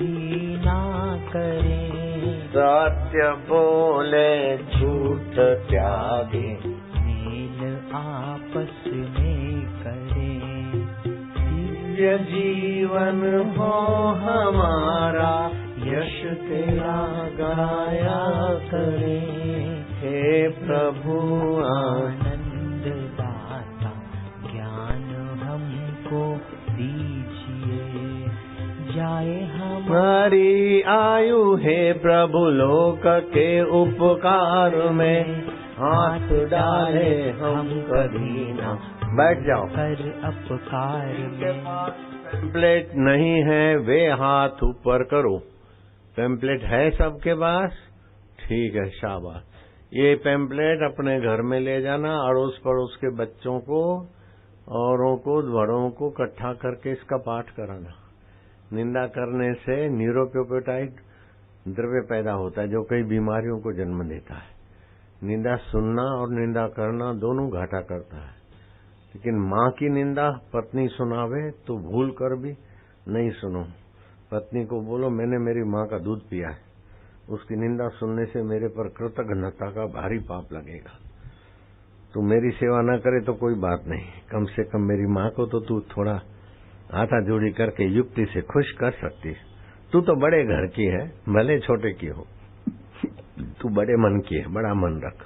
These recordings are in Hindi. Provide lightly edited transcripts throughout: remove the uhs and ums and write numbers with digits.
कभी ना करें। सत्य बोले झूठ त्यागे, मेल आपस में करें। दिव्य जीवन हो हमारा, यश तेरा गाया करें। हे प्रभु आनंद दाता, ज्ञान हमको दीजिए। जाए हमारी आयु, हे प्रभु लोक के उपकार में हाथ डाले हम कभी ना। बैठ जाओ। कर अपकार में टेम्पलेट नहीं है वे हाथ ऊपर करो। टेम्पलेट है सबके पास? ठीक है, शाबाश। ये टेम्पलेट अपने घर में ले जाना, अड़ोस पड़ोस के बच्चों को, औरों को, बड़ों को इकट्ठा करके इसका पाठ कराना। निंदा करने से न्यूरोपेप्टाइड द्रव्य पैदा होता है जो कई बीमारियों को जन्म देता है। निंदा सुनना और निंदा करना दोनों घाटा करता है। लेकिन माँ की निंदा पत्नी सुनावे तो भूल कर भी नहीं सुनो। पत्नी को बोलो मैंने मेरी माँ का दूध पिया है, उसकी निंदा सुनने से मेरे पर कृतघ्नता का भारी पाप लगेगा। तू मेरी सेवा न करे तो कोई बात नहीं, कम से कम मेरी माँ को तो तू थोड़ा हाथा जोड़ी करके युक्ति से खुश कर सकती। तू तो बड़े घर की है, भले छोटे की हो, तू बड़े मन की है, बड़ा मन रख।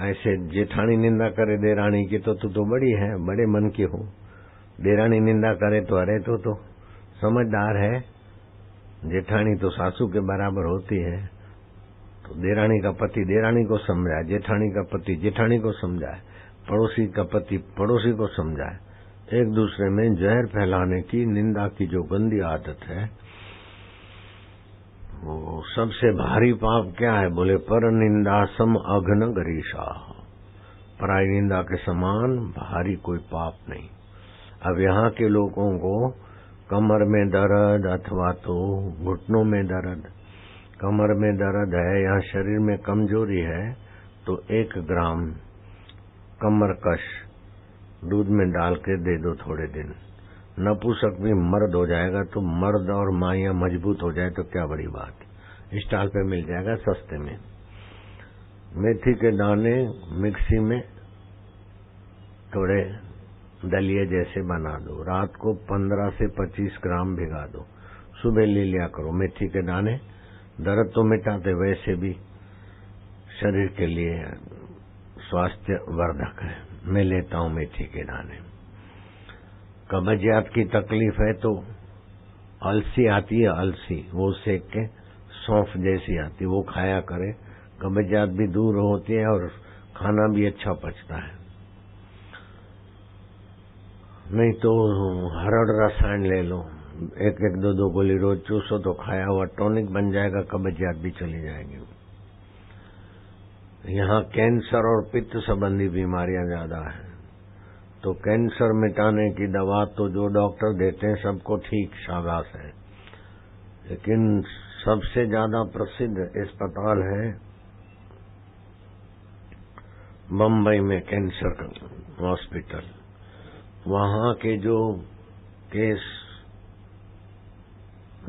ऐसे जेठानी निंदा करे देरानी की तो तू तो बड़ी है, बड़े मन की हो। देरानी निंदा करे तो अरे तो समझदार है। जेठानी तो सासू के बराबर होती है। तो देरानी का पति देरानी को समझाए, जेठानी का पति जेठानी को समझाए, पड़ोसी का पति पड़ोसी को समझाए। एक दूसरे में जहर फैलाने की, निंदा की जो गंदी आदत है, वो सबसे भारी पाप क्या है? बोले पर निंदा सम अघ्न गरीषा। पराई निंदा के समान भारी कोई पाप नहीं। अब यहाँ के लोगों को कमर में दर्द अथवा तो घुटनों में दर्द, कमर में दर्द है या शरीर में कमजोरी है तो 1 ग्राम कमरकश दूध में डाल के दे दो थोड़े दिन। नपुंसक भी मर्द हो जाएगा तो मर्द और माइयां मजबूत हो जाए तो क्या बड़ी बात। स्टॉल पे मिल जाएगा सस्ते में। मेथी के दाने मिक्सी में थोड़े दलिए जैसे बना दो, रात को 15 से 25 ग्राम भिगा दो, सुबह ले लिया करो। मेथी के दाने दर्द तो मिटाते, वैसे भी शरीर के लिए स्वास्थ्य वर्धक है। मैं लेता हूं मेथी के दाने। कब्जियत की तकलीफ है तो अलसी आती है, अलसी वो सेक के सौंफ जैसी आती है, वो खाया करे। कब्जियत भी दूर होती है और खाना भी अच्छा पचता है। नहीं तो हरड़ रसायन ले लो, 1-1, 2-2 गोली रोज चूसो तो खाया हुआ टॉनिक बन जाएगा, कब्जियत भी चली जाएगी। यहाँ कैंसर और पित्त संबंधी बीमारियां ज्यादा है, तो कैंसर मिटाने की दवा तो जो डॉक्टर देते हैं सबको ठीक, शाबाश है। लेकिन सबसे ज्यादा प्रसिद्ध अस्पताल है बम्बई में कैंसर का हॉस्पिटल। वहां के जो केस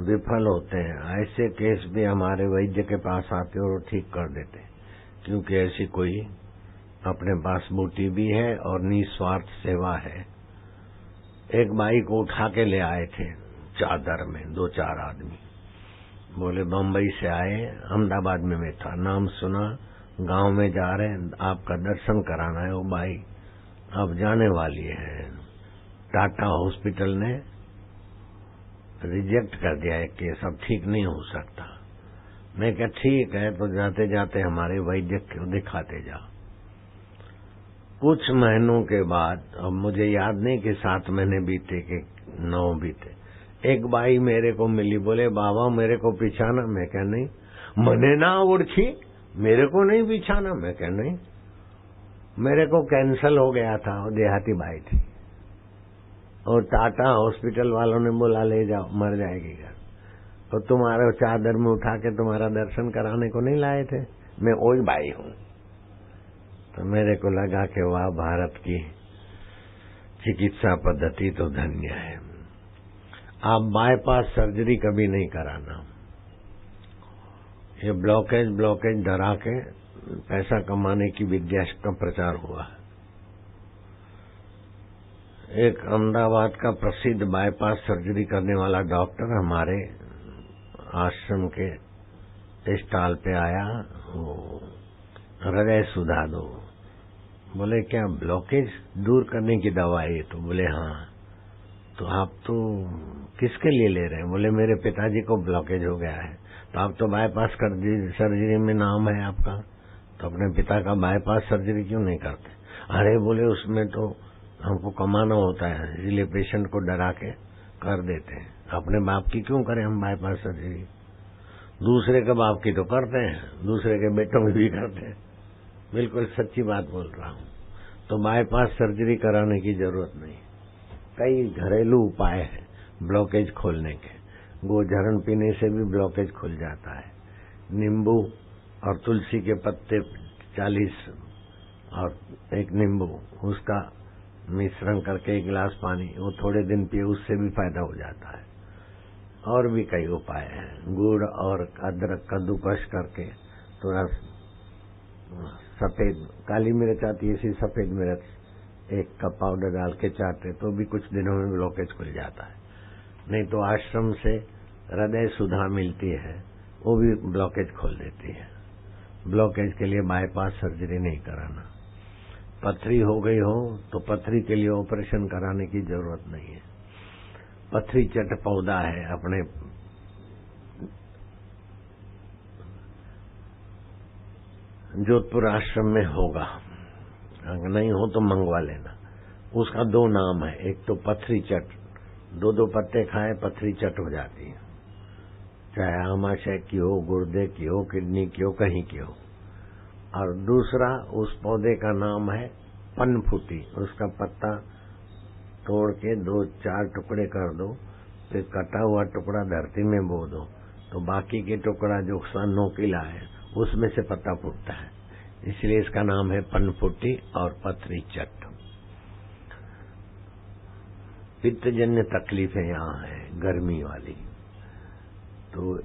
विफल होते हैं, ऐसे केस भी हमारे वैद्य के पास आते और ठीक कर देते, क्योंकि ऐसी कोई अपने पास बूटी भी है और निस्वार्थ सेवा है। एक बाई को उठा के ले आए थे चादर में 2-4 आदमी, बोले बम्बई से आए, अहमदाबाद में मैं था, नाम सुना, गांव में जा रहे हैं, आपका दर्शन कराना है। वो बाई अब जाने वाली है। टाटा हॉस्पिटल ने रिजेक्ट कर दिया है केस, अब ठीक नहीं हो सकता। मैं क्या ठीक है, तो जाते जाते हमारे वैद्य को दिखाते जाओ। कुछ महीनों के बाद, अब मुझे याद नहीं कि 7 महीने बीते कि 9 बीते, एक बाई मेरे को मिली, बोले बाबा मेरे को पिछाना। मैं क्या नहीं, मने ना उड़खी, मेरे को नहीं पिछाना। मैं क्या नहीं, मेरे को कैंसल हो गया था। देहाती बाई थी और टाटा हॉस्पिटल वालों ने बोला ले जाओ, मर जाएगी घर। तो तुम्हारे चादर में उठा के तुम्हारा दर्शन कराने को नहीं लाए थे, मैं वही बाई हूँ। तो मेरे को लगा कि वाह, भारत की चिकित्सा पद्धति तो धन्य है। आप बाईपास सर्जरी कभी नहीं कराना। ये ब्लॉकेज डरा के पैसा कमाने की विद्या का प्रचार हुआ है। एक अहमदाबाद का प्रसिद्ध बाईपास सर्जरी करने वाला डॉक्टर हमारे आश्रम के स्टॉल पे आया। वो हृदय सुधा दो। बोले क्या ब्लॉकेज दूर करने की दवा है? तो बोले हाँ। तो आप तो किसके लिए ले रहे हैं? बोले मेरे पिताजी को ब्लॉकेज हो गया है। तो आप तो बाईपास सर्जरी में नाम है आपका, तो अपने पिता का बाईपास सर्जरी क्यों नहीं करते? अरे बोले उसमें तो हमको कमाना होता है, इसलिए पेशेंट को डरा के कर देते हैं। अपने बाप की क्यों करें हम बाईपास सर्जरी? दूसरे के बाप की तो करते हैं, दूसरे के बेटों में भी करते हैं। बिल्कुल सच्ची बात बोल रहा हूं। तो बाईपास सर्जरी कराने की जरूरत नहीं। कई घरेलू उपाय हैं ब्लॉकेज खोलने के। गोझरण पीने से भी ब्लॉकेज खुल जाता है। नींबू और तुलसी के पत्ते 40 और एक नींबू, उसका मिश्रण करके 1 गिलास पानी, वो थोड़े दिन पिए, उससे भी फायदा हो जाता है। और भी कई उपाय हैं। गुड़ और अदरक कद्दूकस करके थोड़ा सफेद काली मिर्च आती है, इसी सफेद मिर्च 1 कप पाउडर डाल के चाटे तो भी कुछ दिनों में ब्लॉकेज खुल जाता है। नहीं तो आश्रम से हृदय सुधा मिलती है, वो भी ब्लॉकेज खोल देती है। ब्लॉकेज के लिए बाईपास सर्जरी नहीं कराना। पथरी हो गई हो तो पथरी के लिए ऑपरेशन कराने की जरूरत नहीं है। पथरी चट पौधा है, अपने जोधपुर आश्रम में होगा, अगर नहीं हो तो मंगवा लेना। उसका 2 नाम है, एक तो पथरी चट, 2 पत्ते खाए पथरी चट हो जाती है, चाहे आमाशय की हो, गुर्दे की हो, किडनी की हो, कहीं की हो। और दूसरा उस पौधे का नाम है पनफुटी। उसका पत्ता तोड़ के 2-4 टुकड़े कर दो, फिर कटा हुआ टुकड़ा धरती में बो दो, तो बाकी के टुकड़ा जो नोकीला है उसमें से पत्ता फूटता है। इसलिए इसका नाम है पनफुटी और पथरी चट। पित्तजन्य तकलीफें यहाँ है गर्मी वाली, तो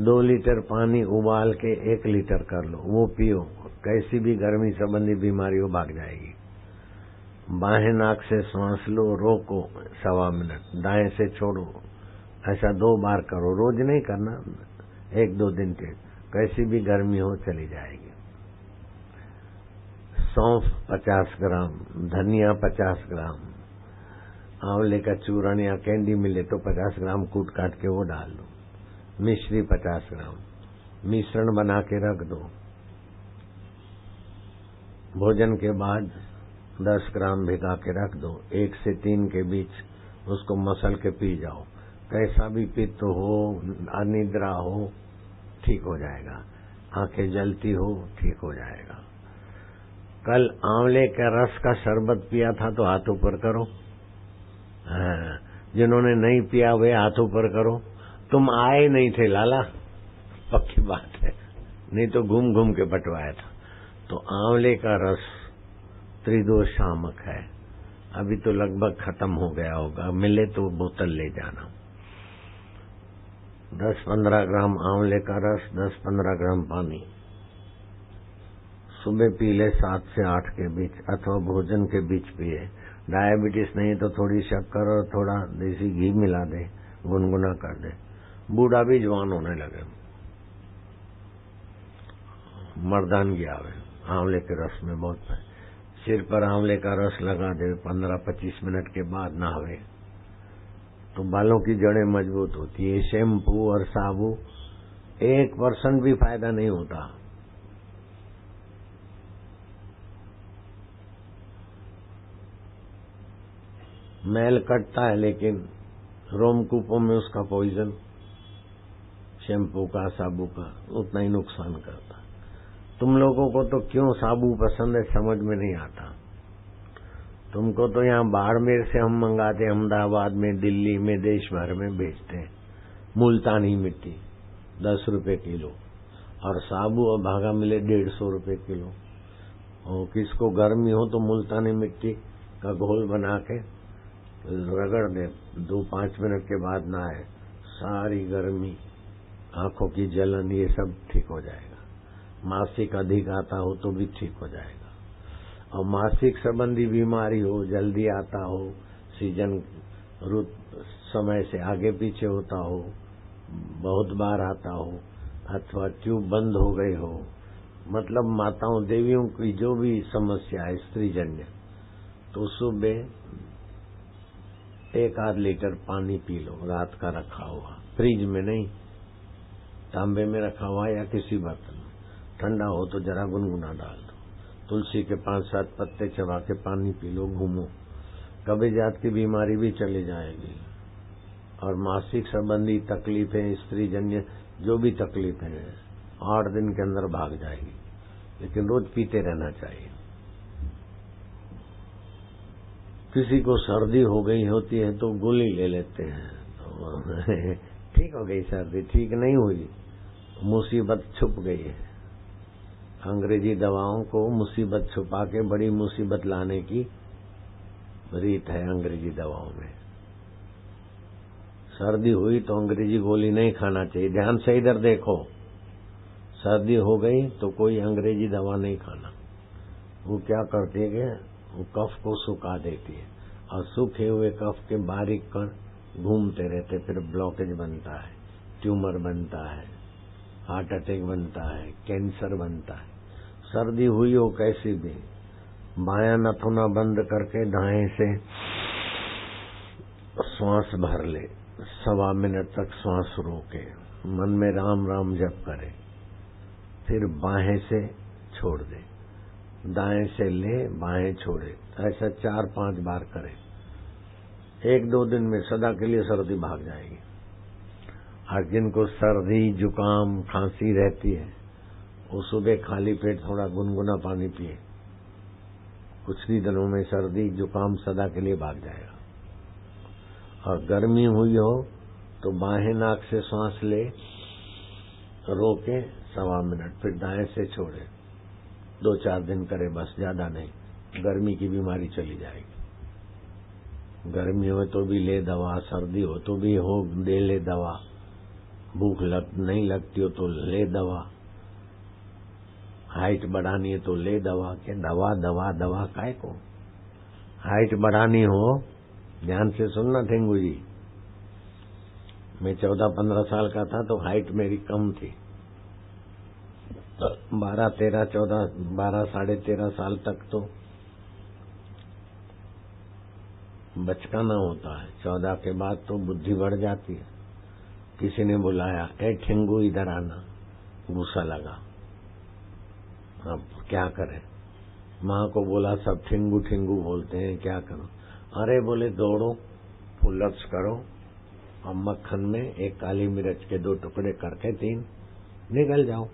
2 लीटर पानी उबाल के 1 लीटर कर लो, वो पियो, कैसी भी गर्मी संबंधी बीमारी हो भाग जाएगी। बाएं नाक से सांस लो, रोको 1.25 मिनट, दाएं से छोड़ो, ऐसा 2 बार करो। रोज नहीं करना, 1-2 दिन के, कैसी भी गर्मी हो चली जाएगी। सौंफ 50 ग्राम, धनिया 50 ग्राम, आंवले का चूर्ण या कैंडी मिले तो 50 ग्राम कूट काट के वो डाल दो, मिश्री 50 ग्राम, मिश्रण बना के रख दो। भोजन के बाद 10 ग्राम भिगा के रख दो, 1 से 3 के बीच उसको मसल के पी जाओ। कैसा भी पित्त हो, अनिद्रा हो, ठीक हो जाएगा। आंखें जलती हो, ठीक हो जाएगा। कल आंवले के रस का शरबत पिया था तो हाथ ऊपर करो। जिन्होंने नहीं पिया वे हाथ ऊपर करो। तुम आए नहीं थे लाला, पक्की बात है, नहीं तो घूम घूम के बंटवाया था। तो आंवले का रस त्रिदोष शामक है, अभी तो लगभग खत्म हो गया होगा, मिले तो बोतल ले जाना। 10-15 ग्राम आंवले का रस, 10-15 ग्राम पानी, सुबह पी ले 7 से 8 के बीच, अथवा भोजन के बीच पिए। डायबिटीज नहीं तो थोड़ी शक्कर और थोड़ा देसी घी मिला दे, गुनगुना कर दे। बूढ़ा भी जवान होने लगे, मर्दानगी आवे। आंवले के रस में बहुत है। सिर पर आंवले का रस लगा दे, 15-25 मिनट के बाद नहावे तो बालों की जड़ें मजबूत होती है। शैम्पू और साबु 1% भी फायदा नहीं होता। मैल कटता है लेकिन रोमकूपों में उसका पॉइजन शैम्पू का, साबु का उतना ही नुकसान करता। तुम लोगों को तो क्यों साबु पसंद है समझ में नहीं आता। तुमको तो यहाँ बाड़मेर से हम मंगाते, अहमदाबाद में, दिल्ली में, देश भर में बेचते हैं। मुल्तानी मिट्टी 10 रुपए किलो, और साबु और भागा मिले 150 रुपए किलो। और किसको गर्मी हो तो मुल्तानी मिट्टी का घोल बना के रगड़ दे, 2-5 मिनट के बाद नहाए, सारी गर्मी, आंखों की जलन, ये सब ठीक हो जाएगा। मासिक अधिक आता हो तो भी ठीक हो जाएगा। और मासिक संबंधी बीमारी हो, जल्दी आता हो, सीजन रुत समय से आगे पीछे होता हो, बहुत बार आता हो, अथवा ट्यूब बंद हो गई हो, मतलब माताओं देवियों की जो भी समस्या है स्त्रीजन्य, तो सुबह 1-8 लीटर पानी पी लो, रात का रखा हुआ, फ्रिज में नहीं, तांबे में रखा हुआ या किसी बर्तन में। ठंडा हो तो जरा गुनगुना डाल दो, तुलसी के 5-7 पत्ते चबा के पानी पी लो, घूमो, कब्जियत की बीमारी भी चली जाएगी। और मासिक संबंधी तकलीफें, स्त्रीजन्य जो भी तकलीफें हैं, 8 दिन के अंदर भाग जाएगी। लेकिन रोज पीते रहना चाहिए। किसी को सर्दी हो गई होती है तो गोली ले लेते हैं, तो ठीक हो गई सर्दी, ठीक नहीं हुई, मुसीबत छुप गई है। अंग्रेजी दवाओं को मुसीबत छुपा के बड़ी मुसीबत लाने की रीत है अंग्रेजी दवाओं में। सर्दी हुई तो अंग्रेजी गोली नहीं खाना चाहिए। ध्यान से इधर देखो, सर्दी हो गई तो कोई अंग्रेजी दवा नहीं खाना। वो क्या करती है कि वो कफ को सुखा देती है, और सूखे हुए कफ के बारीक कण घूमते रहते, फिर ब्लॉकेज बनता है, ट्यूमर बनता है, हार्ट अटैक बनता है, कैंसर बनता है। सर्दी हुई हो कैसी भी, बायां नथुना बंद करके दाएं से श्वास भर ले, 1.25 मिनट तक श्वास रोके, मन में राम राम जप करे, फिर बाहें से छोड़ दे, दाएं से ले बाहें छोड़े, ऐसा 4-5 बार करे। 1-2 दिन में सदा के लिए सर्दी भाग जाएगी। और जिनको सर्दी जुकाम खांसी रहती है, वो सुबह खाली पेट थोड़ा गुनगुना पानी पिए, कुछ ही दिनों में सर्दी जुकाम सदा के लिए भाग जाएगा। और गर्मी हुई हो तो बाहें नाक से सांस ले, रोके 1.25 मिनट, फिर दाएं से छोड़े, 2-4 दिन करे बस, ज्यादा नहीं। गर्मी की बीमारी चली जाएगी। गर्मी हो तो भी ले दवा, सर्दी हो तो भी हो दे ले दवा, भूख नहीं लगती हो तो ले दवा, हाइट बढ़ानी है तो ले दवा। के दवा दवा दवा काय को? हाइट बढ़ानी हो, ध्यान से सुनना ठेंगू जी, मैं 14-15 साल का था तो हाइट मेरी कम थी। 12, 13, 14, 12, 13.5 साल तक तो बचकाना होता है, 14 के बाद तो बुद्धि बढ़ जाती है। किसी ने बुलाया, ए ठेंगू इधर आना, गुस्सा लगा, अब क्या करें? माँ को बोला, सब ठेंगू ठेंगू बोलते हैं, क्या करो? अरे बोले दौड़ो, पुलअप्स करो, और मक्खन में 1 काली मिर्च के 2 टुकड़े करके 3 निकल जाओ।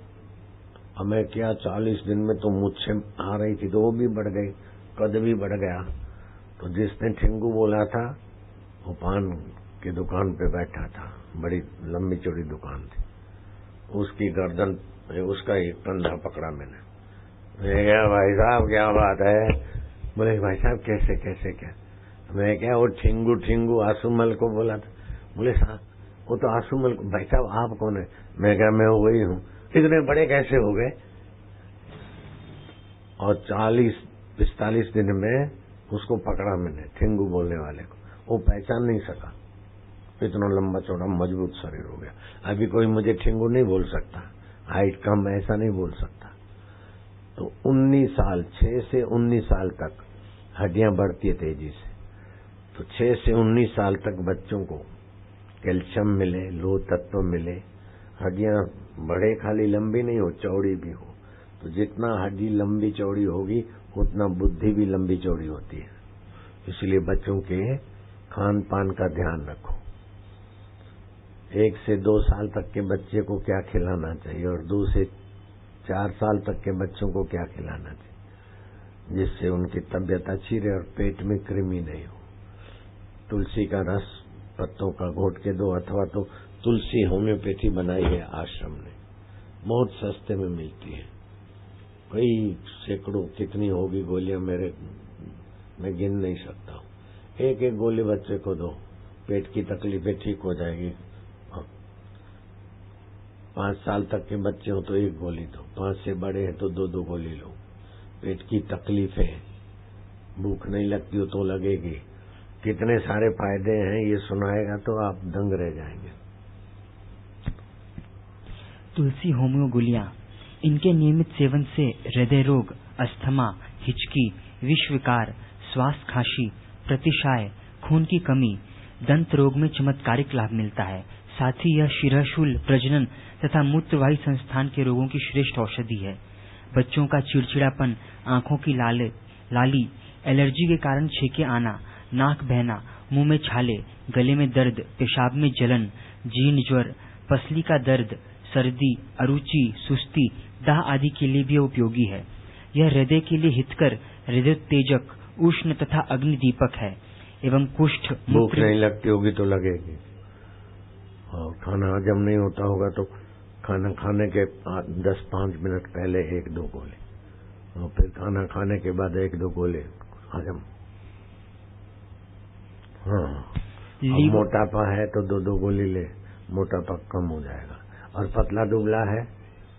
अब मैं क्या 40 दिन में तो मुझसे आ रही थी तो वो भी बढ़ गई, कद भी बढ़ गया। तो जिसने ठेंगू बोला था वो पान की दुकान पे बैठा था, बड़ी लंबी चौड़ी दुकान थी, उसकी गर्दन, उसका एक कंधा पकड़ा मैंने। क्या भाई साहब क्या बात है? बोले भाई साहब कैसे कैसे क्या? मैं क्या वो ठेंगू ठेंगू आसूमल को बोला था। बोले साहब वो तो आसूमल को। भाई साहब आप कौन है? मैं क्या मैं वही हूँ। इतने बड़े कैसे हो गए? और 40-45 दिन में उसको पकड़ा मैंने, ठेंगू बोलने वाले को। वो पहचान नहीं सका, इतना लंबा चौड़ा मजबूत शरीर हो गया। अभी कोई मुझे ठेंगू नहीं बोल सकता, हाइट कम ऐसा नहीं बोल सकता। तो 19 साल, 6 से 19 साल तक हड्डियां बढ़ती है तेजी से। तो 6 से 19 साल तक बच्चों को कैल्शियम मिले, लोह तत्व मिले, हड्डियां बढ़े, खाली लंबी नहीं हो, चौड़ी भी हो। तो जितना हड्डी लंबी चौड़ी होगी उतना बुद्धि भी लंबी चौड़ी होती है। इसलिए बच्चों के खान पान का ध्यान रखो। 1 से 2 साल तक के बच्चे को क्या खिलाना चाहिए और 2 से 4 साल तक के बच्चों को क्या खिलाना चाहिए, जिससे उनकी तबीयत अच्छी रहे और पेट में कृमि नहीं हो। तुलसी का रस पत्तों का घोट के दो, अथवा तो तुलसी होम्योपैथी बनाई है आश्रम ने, बहुत सस्ते में मिलती है। कई सैकड़ों कितनी होगी गोलियां, मैं गिन नहीं सकता हूँ। एक एक गोली बच्चे को दो, पेट की तकलीफें ठीक हो जाएगी। 5 साल तक के बच्चे हो तो 1 गोली दो, 5 से बड़े हैं तो 2-2 गोली लो। पेट की तकलीफें, भूख नहीं लगती हो तो लगेगी, कितने सारे फायदे हैं, ये सुनाएगा तो आप दंग रह जाएंगे। तुलसी होम्यो गोलियां, इनके नियमित सेवन से हृदय रोग, अस्थमा, हिचकी, विषविकार, श्वास खांसी, प्रतिशाय, खून की कमी, दंत रोग में चमत्कारिक लाभ मिलता है। साथ ही यह शिरःशूल, प्रजनन तथा मूत्रवाही संस्थान के रोगों की श्रेष्ठ औषधि है। बच्चों का चिड़चिड़ापन, आंखों की लाली, एलर्जी के कारण छींके आना, नाक बहना, मुंह में छाले, गले में दर्द, पेशाब में जलन, जीर्ण ज्वर, पसली का दर्द, सर्दी, अरुचि, सुस्ती, दाह आदि के लिए भी उपयोगी है। यह हृदय के लिए हितकर, हृदयोत्तेजक, उष्ण तथा अग्निदीपक है एवं कुष्ठ, भूख नहीं लगती होगी तो लगेगी, और खाना हजम नहीं होता होगा तो खाना खाने के 10-5 मिनट पहले 1-2 गोले, और फिर खाना खाने के बाद 1-2 गोले हजम। हाँ, मोटापा है तो 2-2 गोली ले, मोटापा कम हो जाएगा। और पतला दुबला है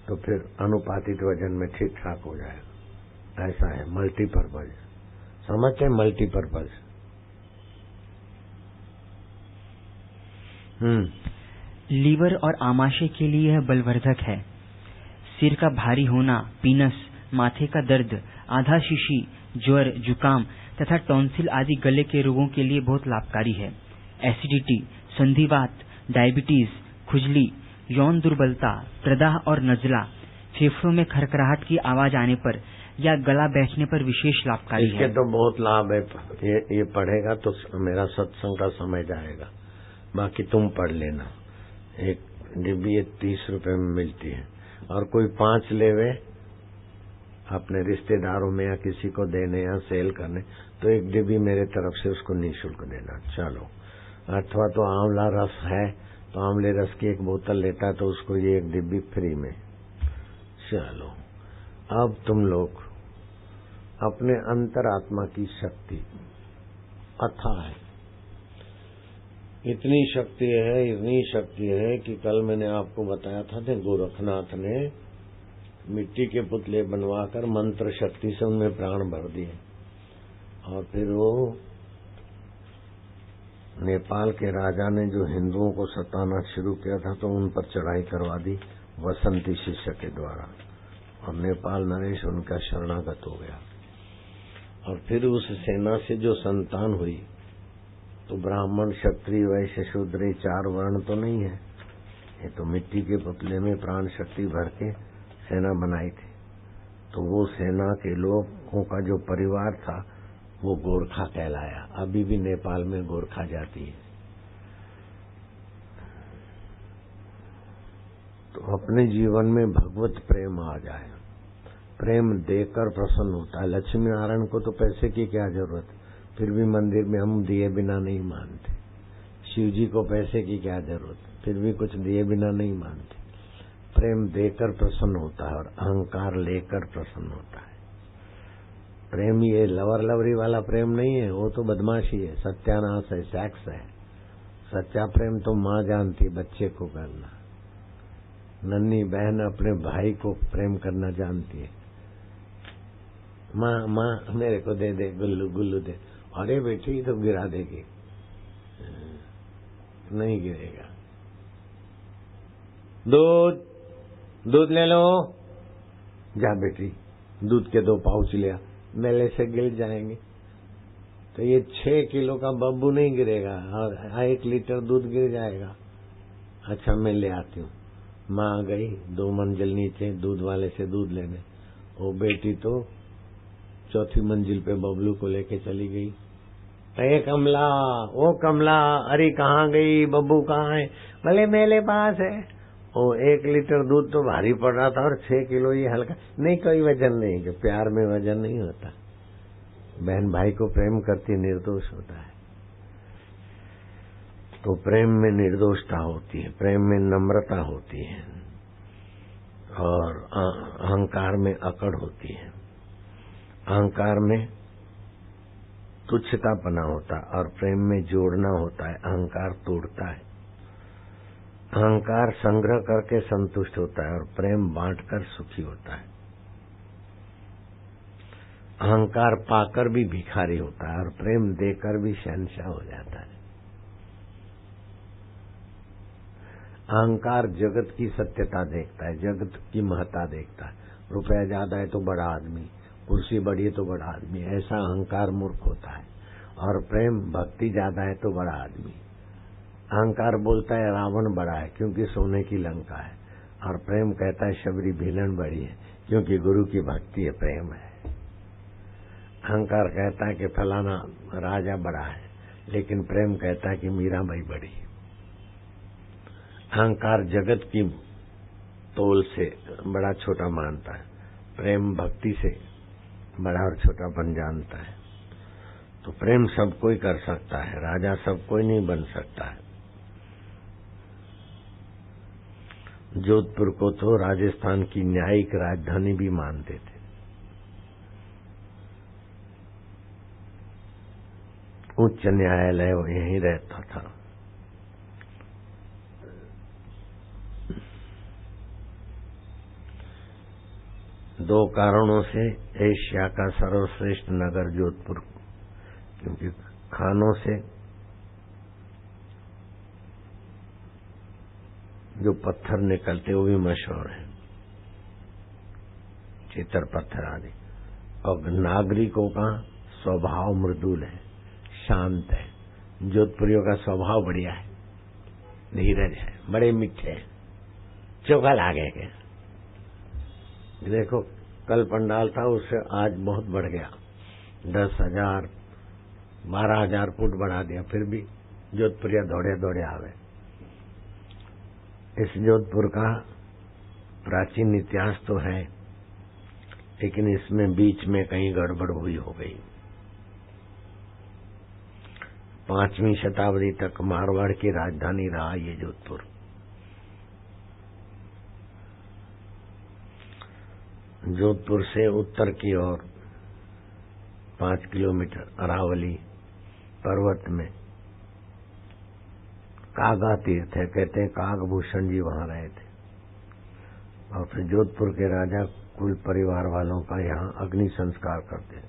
तो फिर अनुपातिक वजन में ठीक ठाक हो जाएगा। ऐसा है मल्टीपर्पज, समझते हैं मल्टीपर्पज। लीवर और आमाशय के लिए यह बलवर्धक है। सिर का भारी होना, पीनस, माथे का दर्द, आधा शीशी, ज्वर, जुकाम तथा टॉन्सिल आदि गले के रोगों के लिए बहुत लाभकारी है। एसिडिटी, संधिवात, डायबिटीज, खुजली, यौन दुर्बलता, प्रदाह और नजला, फेफड़ों में खरखराहट की आवाज आने पर या गला बैठने पर विशेष लाभकारी है। इसके तो बहुत लाभ है। ये पढ़ेगा तो मेरा सत्संग का समय जाएगा, बाकी तुम पढ़ लेना। एक डिब्बी 30 रुपए में मिलती है, और कोई 5 लेवे अपने रिश्तेदारों में या किसी को देने या सेल करने, तो एक डिब्बी मेरे तरफ से उसको निःशुल्क देना। चलो, अथवा तो आंवला रस है तो आंवले रस की 1 बोतल लेता है तो उसको ये 1 डिब्बी फ्री में। चलो, अब तुम लोग अपने अंतरात्मा की शक्ति अथाह है, इतनी शक्ति है कि कल मैंने आपको बताया था कि गोरखनाथ ने मिट्टी के पुतले बनवाकर मंत्र शक्ति से उनमें प्राण भर दिए, और फिर वो नेपाल के राजा ने जो हिंदुओं को सताना शुरू किया था तो उन पर चढ़ाई करवा दी वसंती शिष्य के द्वारा, और नेपाल नरेश उनका शरणागत हो गया। और फिर उस सेना से जो संतान हुई तो ब्राह्मण, क्षत्रिय, वैश्य, शूद्र 4 वर्ण तो नहीं है, ये तो मिट्टी के पुतले में प्राण शक्ति भर के सेना बनाई थी। तो वो सेना के लोगों का जो परिवार था वो गोरखा कहलाया। अभी भी नेपाल में गोरखा जाती है। तो अपने जीवन में भगवत प्रेम आ जाए, प्रेम देकर प्रसन्न होता है। लक्ष्मी नारायण को तो पैसे की क्या जरूरत, फिर भी मंदिर में हम दिए बिना नहीं मानते। शिव जी को पैसे की क्या जरूरत, फिर भी कुछ दिए बिना नहीं मानते। प्रेम देकर प्रसन्न होता है और अहंकार लेकर प्रसन्न होता है। प्रेम ये लवर लवरी वाला प्रेम नहीं है, वो तो बदमाशी है, सत्यानाश है, सेक्स है। सच्चा प्रेम तो माँ जानती बच्चे को करना, नन्ही बहन अपने भाई को प्रेम करना जानती है। माँ माँ मेरे को दे दे, गुल्लू गुल्लू दे, अरे बेटी तो गिरा देगी, नहीं गिरेगा। दूध ले लो, जा बेटी दूध के 2 पाउच लिया, मेले से गिर जाएंगे। तो ये 6 किलो का बब्बू नहीं गिरेगा और 1 लीटर दूध गिर जाएगा। अच्छा मैं ले आती हूँ। माँ गई 2 मंजिल नीचे दूध वाले से दूध लेने, वो बेटी तो 4थी मंजिल पे बबलू को लेके चली गई। अरे कमला, ओ कमला, अरे कहाँ गई, बब्बू कहाँ है? भले मेरे पास है। वो 1 लीटर दूध तो भारी पड़ रहा था और 6 किलो ये हल्का नहीं, कोई वजन नहीं, कि प्यार में वजन नहीं होता। बहन भाई को प्रेम करती निर्दोष होता है। तो प्रेम में निर्दोषता होती है, प्रेम में नम्रता होती है, और अहंकार में अकड़ होती है। अहंकार में तुच्छतापना होता है और प्रेम में जोड़ना होता है। अहंकार तोड़ता है। अहंकार संग्रह करके संतुष्ट होता है और प्रेम बांटकर सुखी होता है। अहंकार पाकर भी भिखारी होता है और प्रेम देकर भी शहंशाह हो जाता है। अहंकार जगत की सत्यता देखता है, जगत की महत्ता देखता है। रुपया ज्यादा है तो बड़ा आदमी, कुर्सी बड़ी है तो बड़ा आदमी, ऐसा अहंकार मूर्ख होता है। और प्रेम भक्ति ज्यादा है तो बड़ा आदमी। अहंकार बोलता है रावण बड़ा है क्योंकि सोने की लंका है, और प्रेम कहता है शबरी भिलन बड़ी है क्योंकि गुरु की भक्ति है, प्रेम है। अहंकार कहता है कि फलाना राजा बड़ा है, लेकिन प्रेम कहता है कि मीराबाई बड़ी। अहंकार जगत की तोल से बड़ा छोटा मानता है, प्रेम भक्ति से बड़ा और छोटा बन जानता है। तो प्रेम सब कोई कर सकता है, राजा सब कोई नहीं बन सकता है। जोधपुर को तो राजस्थान की न्यायिक राजधानी भी मानते थे। उच्च न्यायालय वो यहीं रहता था। दो कारणों से एशिया का सर्वश्रेष्ठ नगर जोधपुर, क्योंकि खानों से जो पत्थर निकलते वो भी मशहूर है, चितर पत्थर आदि। और नागरिकों का स्वभाव मृदुल है, शांत है। जोधपुरियों का स्वभाव बढ़िया है, धीरज है, बड़े मीठे हैं, चोखा लागे के। देखो कल पंडाल था, उससे आज बहुत बढ़ गया, 10,000 12,000 फुट बढ़ा दिया, फिर भी जोधपुरिया दौड़े दौड़े आवे। इस जोधपुर का प्राचीन इतिहास तो है, लेकिन इसमें बीच में कहीं गड़बड़ हुई हो गई। 5वीं शताब्दी तक मारवाड़ की राजधानी रहा ये जोधपुर। जोधपुर से उत्तर की ओर 5 किलोमीटर अरावली पर्वत में कागा तीर्थ है, कहते हैं कागभूषण जी वहां रहे थे। और फिर जोधपुर के राजा कुल परिवार वालों का यहाँ अग्नि संस्कार करते,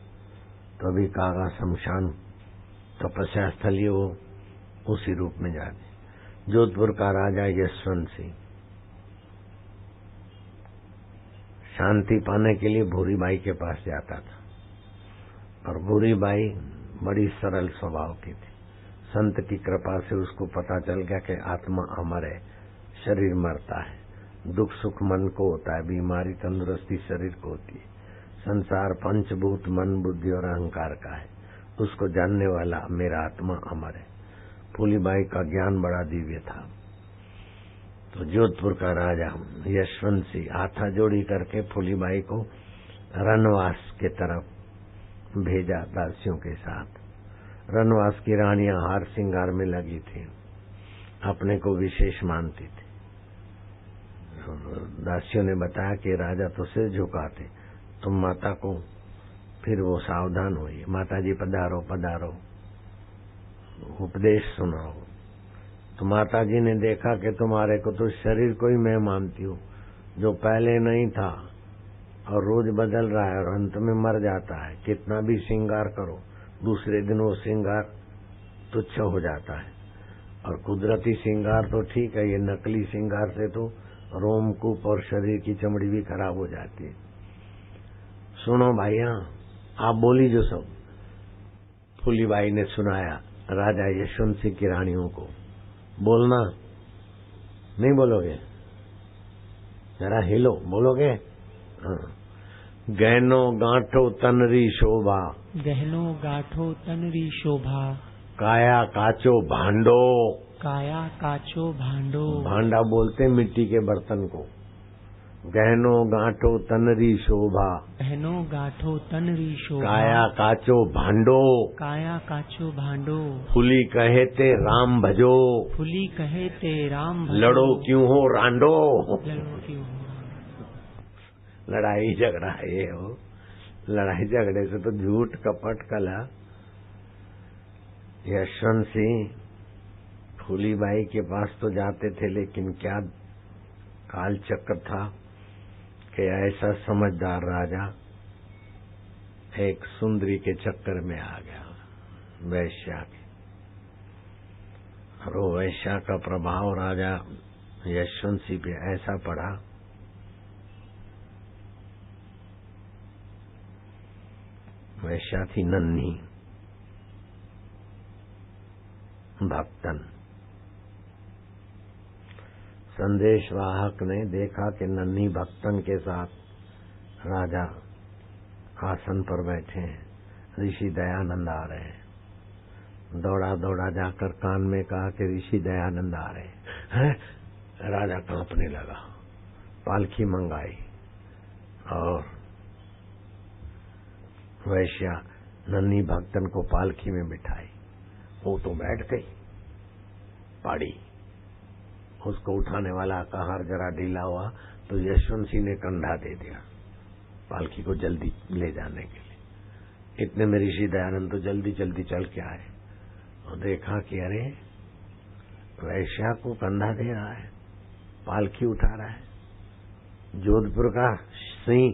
तो अभी कागा शमशान तपस्या स्थलीय वो उसी रूप में जाते। जोधपुर का राजा यशवंत सिंह शांति पाने के लिए भूरीबाई के पास जाता था, और भूरीबाई बड़ी सरल स्वभाव की थी। संत की कृपा से उसको पता चल गया कि आत्मा अमर है, शरीर मरता है, दुख सुख मन को होता है, बीमारी तंदुरुस्ती शरीर को होती है, संसार पंचभूत मन बुद्धि और अहंकार का है, उसको जानने वाला मेरा आत्मा अमर है। फूलीबाई का ज्ञान बड़ा दिव्य था। तो जोधपुर का राजा यशवंत सिंह हाथा जोड़ी करके फूलीबाई को रनवास के तरफ भेजा दासियों के साथ। रनवास की रानियां हार श्रृंगार में लगी थी, अपने को विशेष मानती थी। दासियों ने बताया कि राजा तो सिर झुकाते, तुम माता को, फिर वो सावधान हुई, माता जी पधारो पधारो, उपदेश सुनाओ। तो माता जी ने देखा कि तुम्हारे को तो शरीर को ही मैं मानती हूँ, जो पहले नहीं था और रोज बदल रहा है और अंत में मर जाता है। कितना भी श्रृंगार करो, दूसरे दिन वो श्रृंगार तुच्छ हो जाता है। और कुदरती श्रृंगार तो ठीक है, ये नकली श्रृंगार से तो रोमकूप और शरीर की चमड़ी भी खराब हो जाती है। सुनो भाइया, आप बोली जो सब। फूलीबाई ने सुनाया राजा यशवंत सिंह की रानियों को। बोलना नहीं बोलोगे? जरा हिलो, बोलोगे? हाँ। गहनो गांठो तनरी शोभा, गहनो गाठो तनरी शोभा, काया काचो भांडो, काया काचो भांडो। भांडा बोलते मिट्टी के बर्तन को। गहनो गांठो तनरी शोभा, गहनो गाठो तनरी शोभा, काया काचो भांडो, काया काचो भांडो। फूली कहे ते राम भजो, फूली कहे ते राम भजो, लड़ो क्यों हो रांडो। लड़ो क्यों हो। लड़ाई झगड़ा ये हो, लड़ाई झगड़े से तो झूठ कपट कला यशवंत सिंह फूलीबाई के पास तो जाते थे, लेकिन क्या काल चक्र था कि ऐसा समझदार राजा एक सुंदरी के चक्कर में आ गया, वैश्या के। और वो वैश्या का प्रभाव राजा यशवंत सिंह पे ऐसा पड़ा, वैश्या थी नन्ही भक्तन। संदेशवाहक ने देखा कि नन्ही भक्तन के साथ राजा आसन पर बैठे हैं, ऋषि दयानंद आ रहे हैं। दौड़ा दौड़ा जाकर कान में कहा कि ऋषि दयानंद आ रहे हैं। राजा कांपने लगा, पालकी मंगाई और वैश्या नन्ही भक्तन को पालकी में बिठाई। वो तो बैठ गई पाड़ी। उसको उठाने वाला का हार जरा ढीला हुआ तो यशवंत सिंह ने कंधा दे दिया पालकी को जल्दी ले जाने के लिए। इतने में ऋषि दयानंद तो जल्दी जल्दी चल के आए और देखा कि अरे वैश्या को कंधा दे रहा है, पालकी उठा रहा है। जोधपुर का सिंह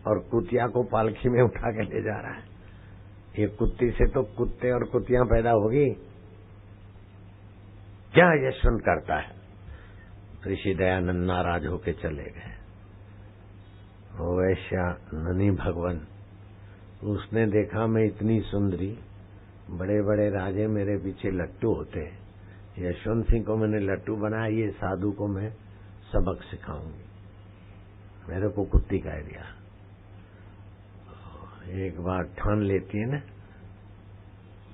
और कुतिया को पालकी में उठा के ले जा रहा है। ये कुत्ती से तो कुत्ते और कुतियां पैदा होगी, क्या यशवंत करता है। ऋषि दयानंद नाराज होके चले गए। वैश्या ननी भगवान, उसने देखा मैं इतनी सुंदरी, बड़े बड़े राजे मेरे पीछे लट्टू होते, यशवंत सिंह को मैंने लट्टू बनाया, ये साधु को मैं सबक सिखाऊंगी। मेरे को कुत्ती कह दिया। एक बार ठान लेती है ना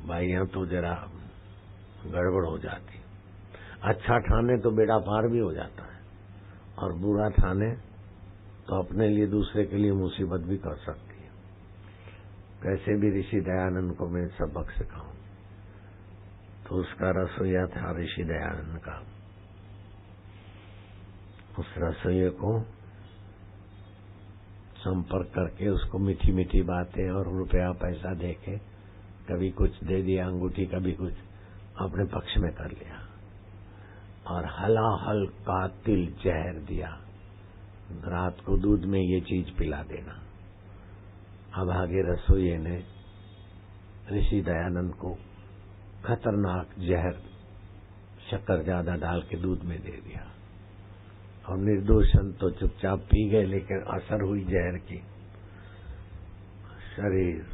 भाइयां तो जरा गड़बड़ हो जाती। अच्छा ठाने तो बेड़ा पार भी हो जाता है, और बुरा ठाने तो अपने लिए दूसरे के लिए मुसीबत भी कर सकती है। कैसे भी ऋषि दयानंद को मैं सबक सिखाऊं। तो उसका रसोईया था ऋषि दयानंद का। उस रसोइये को संपर्क करके उसको मीठी मीठी बातें और रुपया पैसा देके कभी कुछ दे दिया अंगूठी, कभी कुछ अपने पक्ष में कर लिया, और हलाहल कातिल जहर दिया। रात को दूध में ये चीज पिला देना। अब आगे रसोइये ने ऋषि दयानंद को खतरनाक जहर शक्कर ज्यादा डाल के दूध में दे दिया, और निर्दोषन तो चुपचाप पी गए, लेकिन असर हुई जहर की। शरीर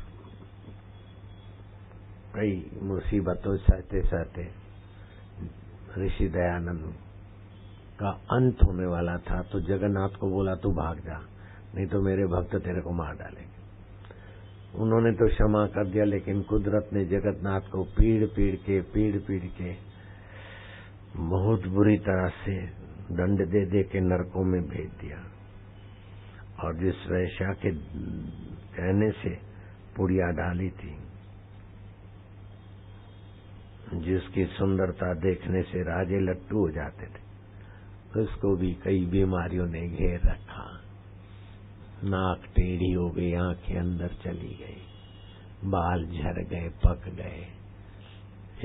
कई मुसीबतों सहते सहते ऋषि दयानंद का अंत होने वाला था। तो जगन्नाथ को बोला तू भाग जा, नहीं तो मेरे भक्त तेरे को मार डालेंगे। उन्होंने तो क्षमा कर दिया, लेकिन कुदरत ने जगन्नाथ को पीड़ पीड़ के बहुत बुरी तरह से दंड दे दे के नरकों में भेज दिया। और जिस वैश्या के कहने से पुड़िया डाली थी, जिसकी सुंदरता देखने से राजे लट्टू हो जाते थे, उसको भी कई बीमारियों ने घेर रखा। नाक टेढ़ी हो गई, आंखें अंदर चली गई, बाल झड़ गए, पक गए,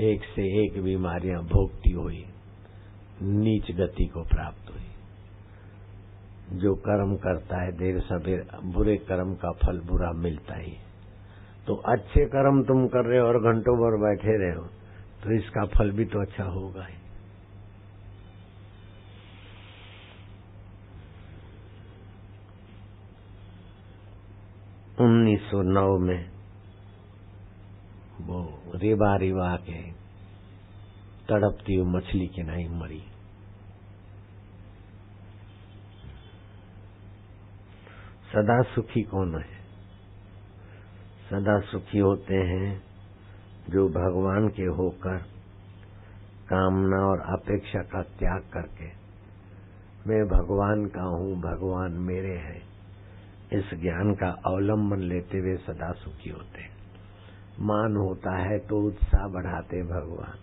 एक से एक बीमारियां भोगती हुई नीच गति को प्राप्त हुई। जो कर्म करता है देर सबेर बुरे कर्म का फल बुरा मिलता ही। तो अच्छे कर्म तुम कर रहे हो और घंटों भर बैठे रहे हो, तो इसका फल भी तो अच्छा होगा ही। उन्नीस 1909 में वो रेबा के तड़पती हुई मछली के नहीं मरी। सदा सुखी कौन है? सदा सुखी होते हैं जो भगवान के होकर कामना और अपेक्षा का त्याग करके मैं भगवान का हूँ, भगवान मेरे हैं, इस ज्ञान का अवलंबन लेते हुए सदा सुखी होते हैं। मान होता है तो उत्साह बढ़ाते भगवान,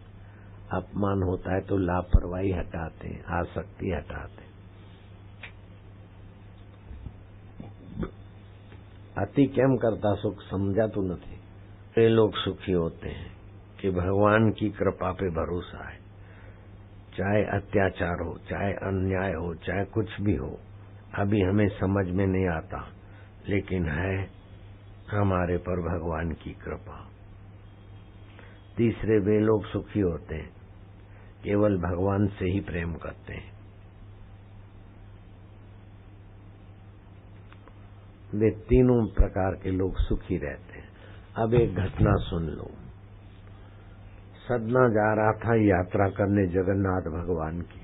अपमान होता है तो लापरवाही हटाते, आसक्ति हटाते। अति केम करता सुख समझा तो नहीं। ये लोग सुखी होते हैं कि भगवान की कृपा पे भरोसा है। चाहे अत्याचार हो, चाहे अन्याय हो, चाहे कुछ भी हो, अभी हमें समझ में नहीं आता, लेकिन है हमारे पर भगवान की कृपा। तीसरे वे लोग सुखी होते हैं केवल भगवान से ही प्रेम करते हैं। वे तीनों प्रकार के लोग सुखी रहते हैं। अब एक घटना सुन लो। सदना जा रहा था यात्रा करने जगन्नाथ भगवान की।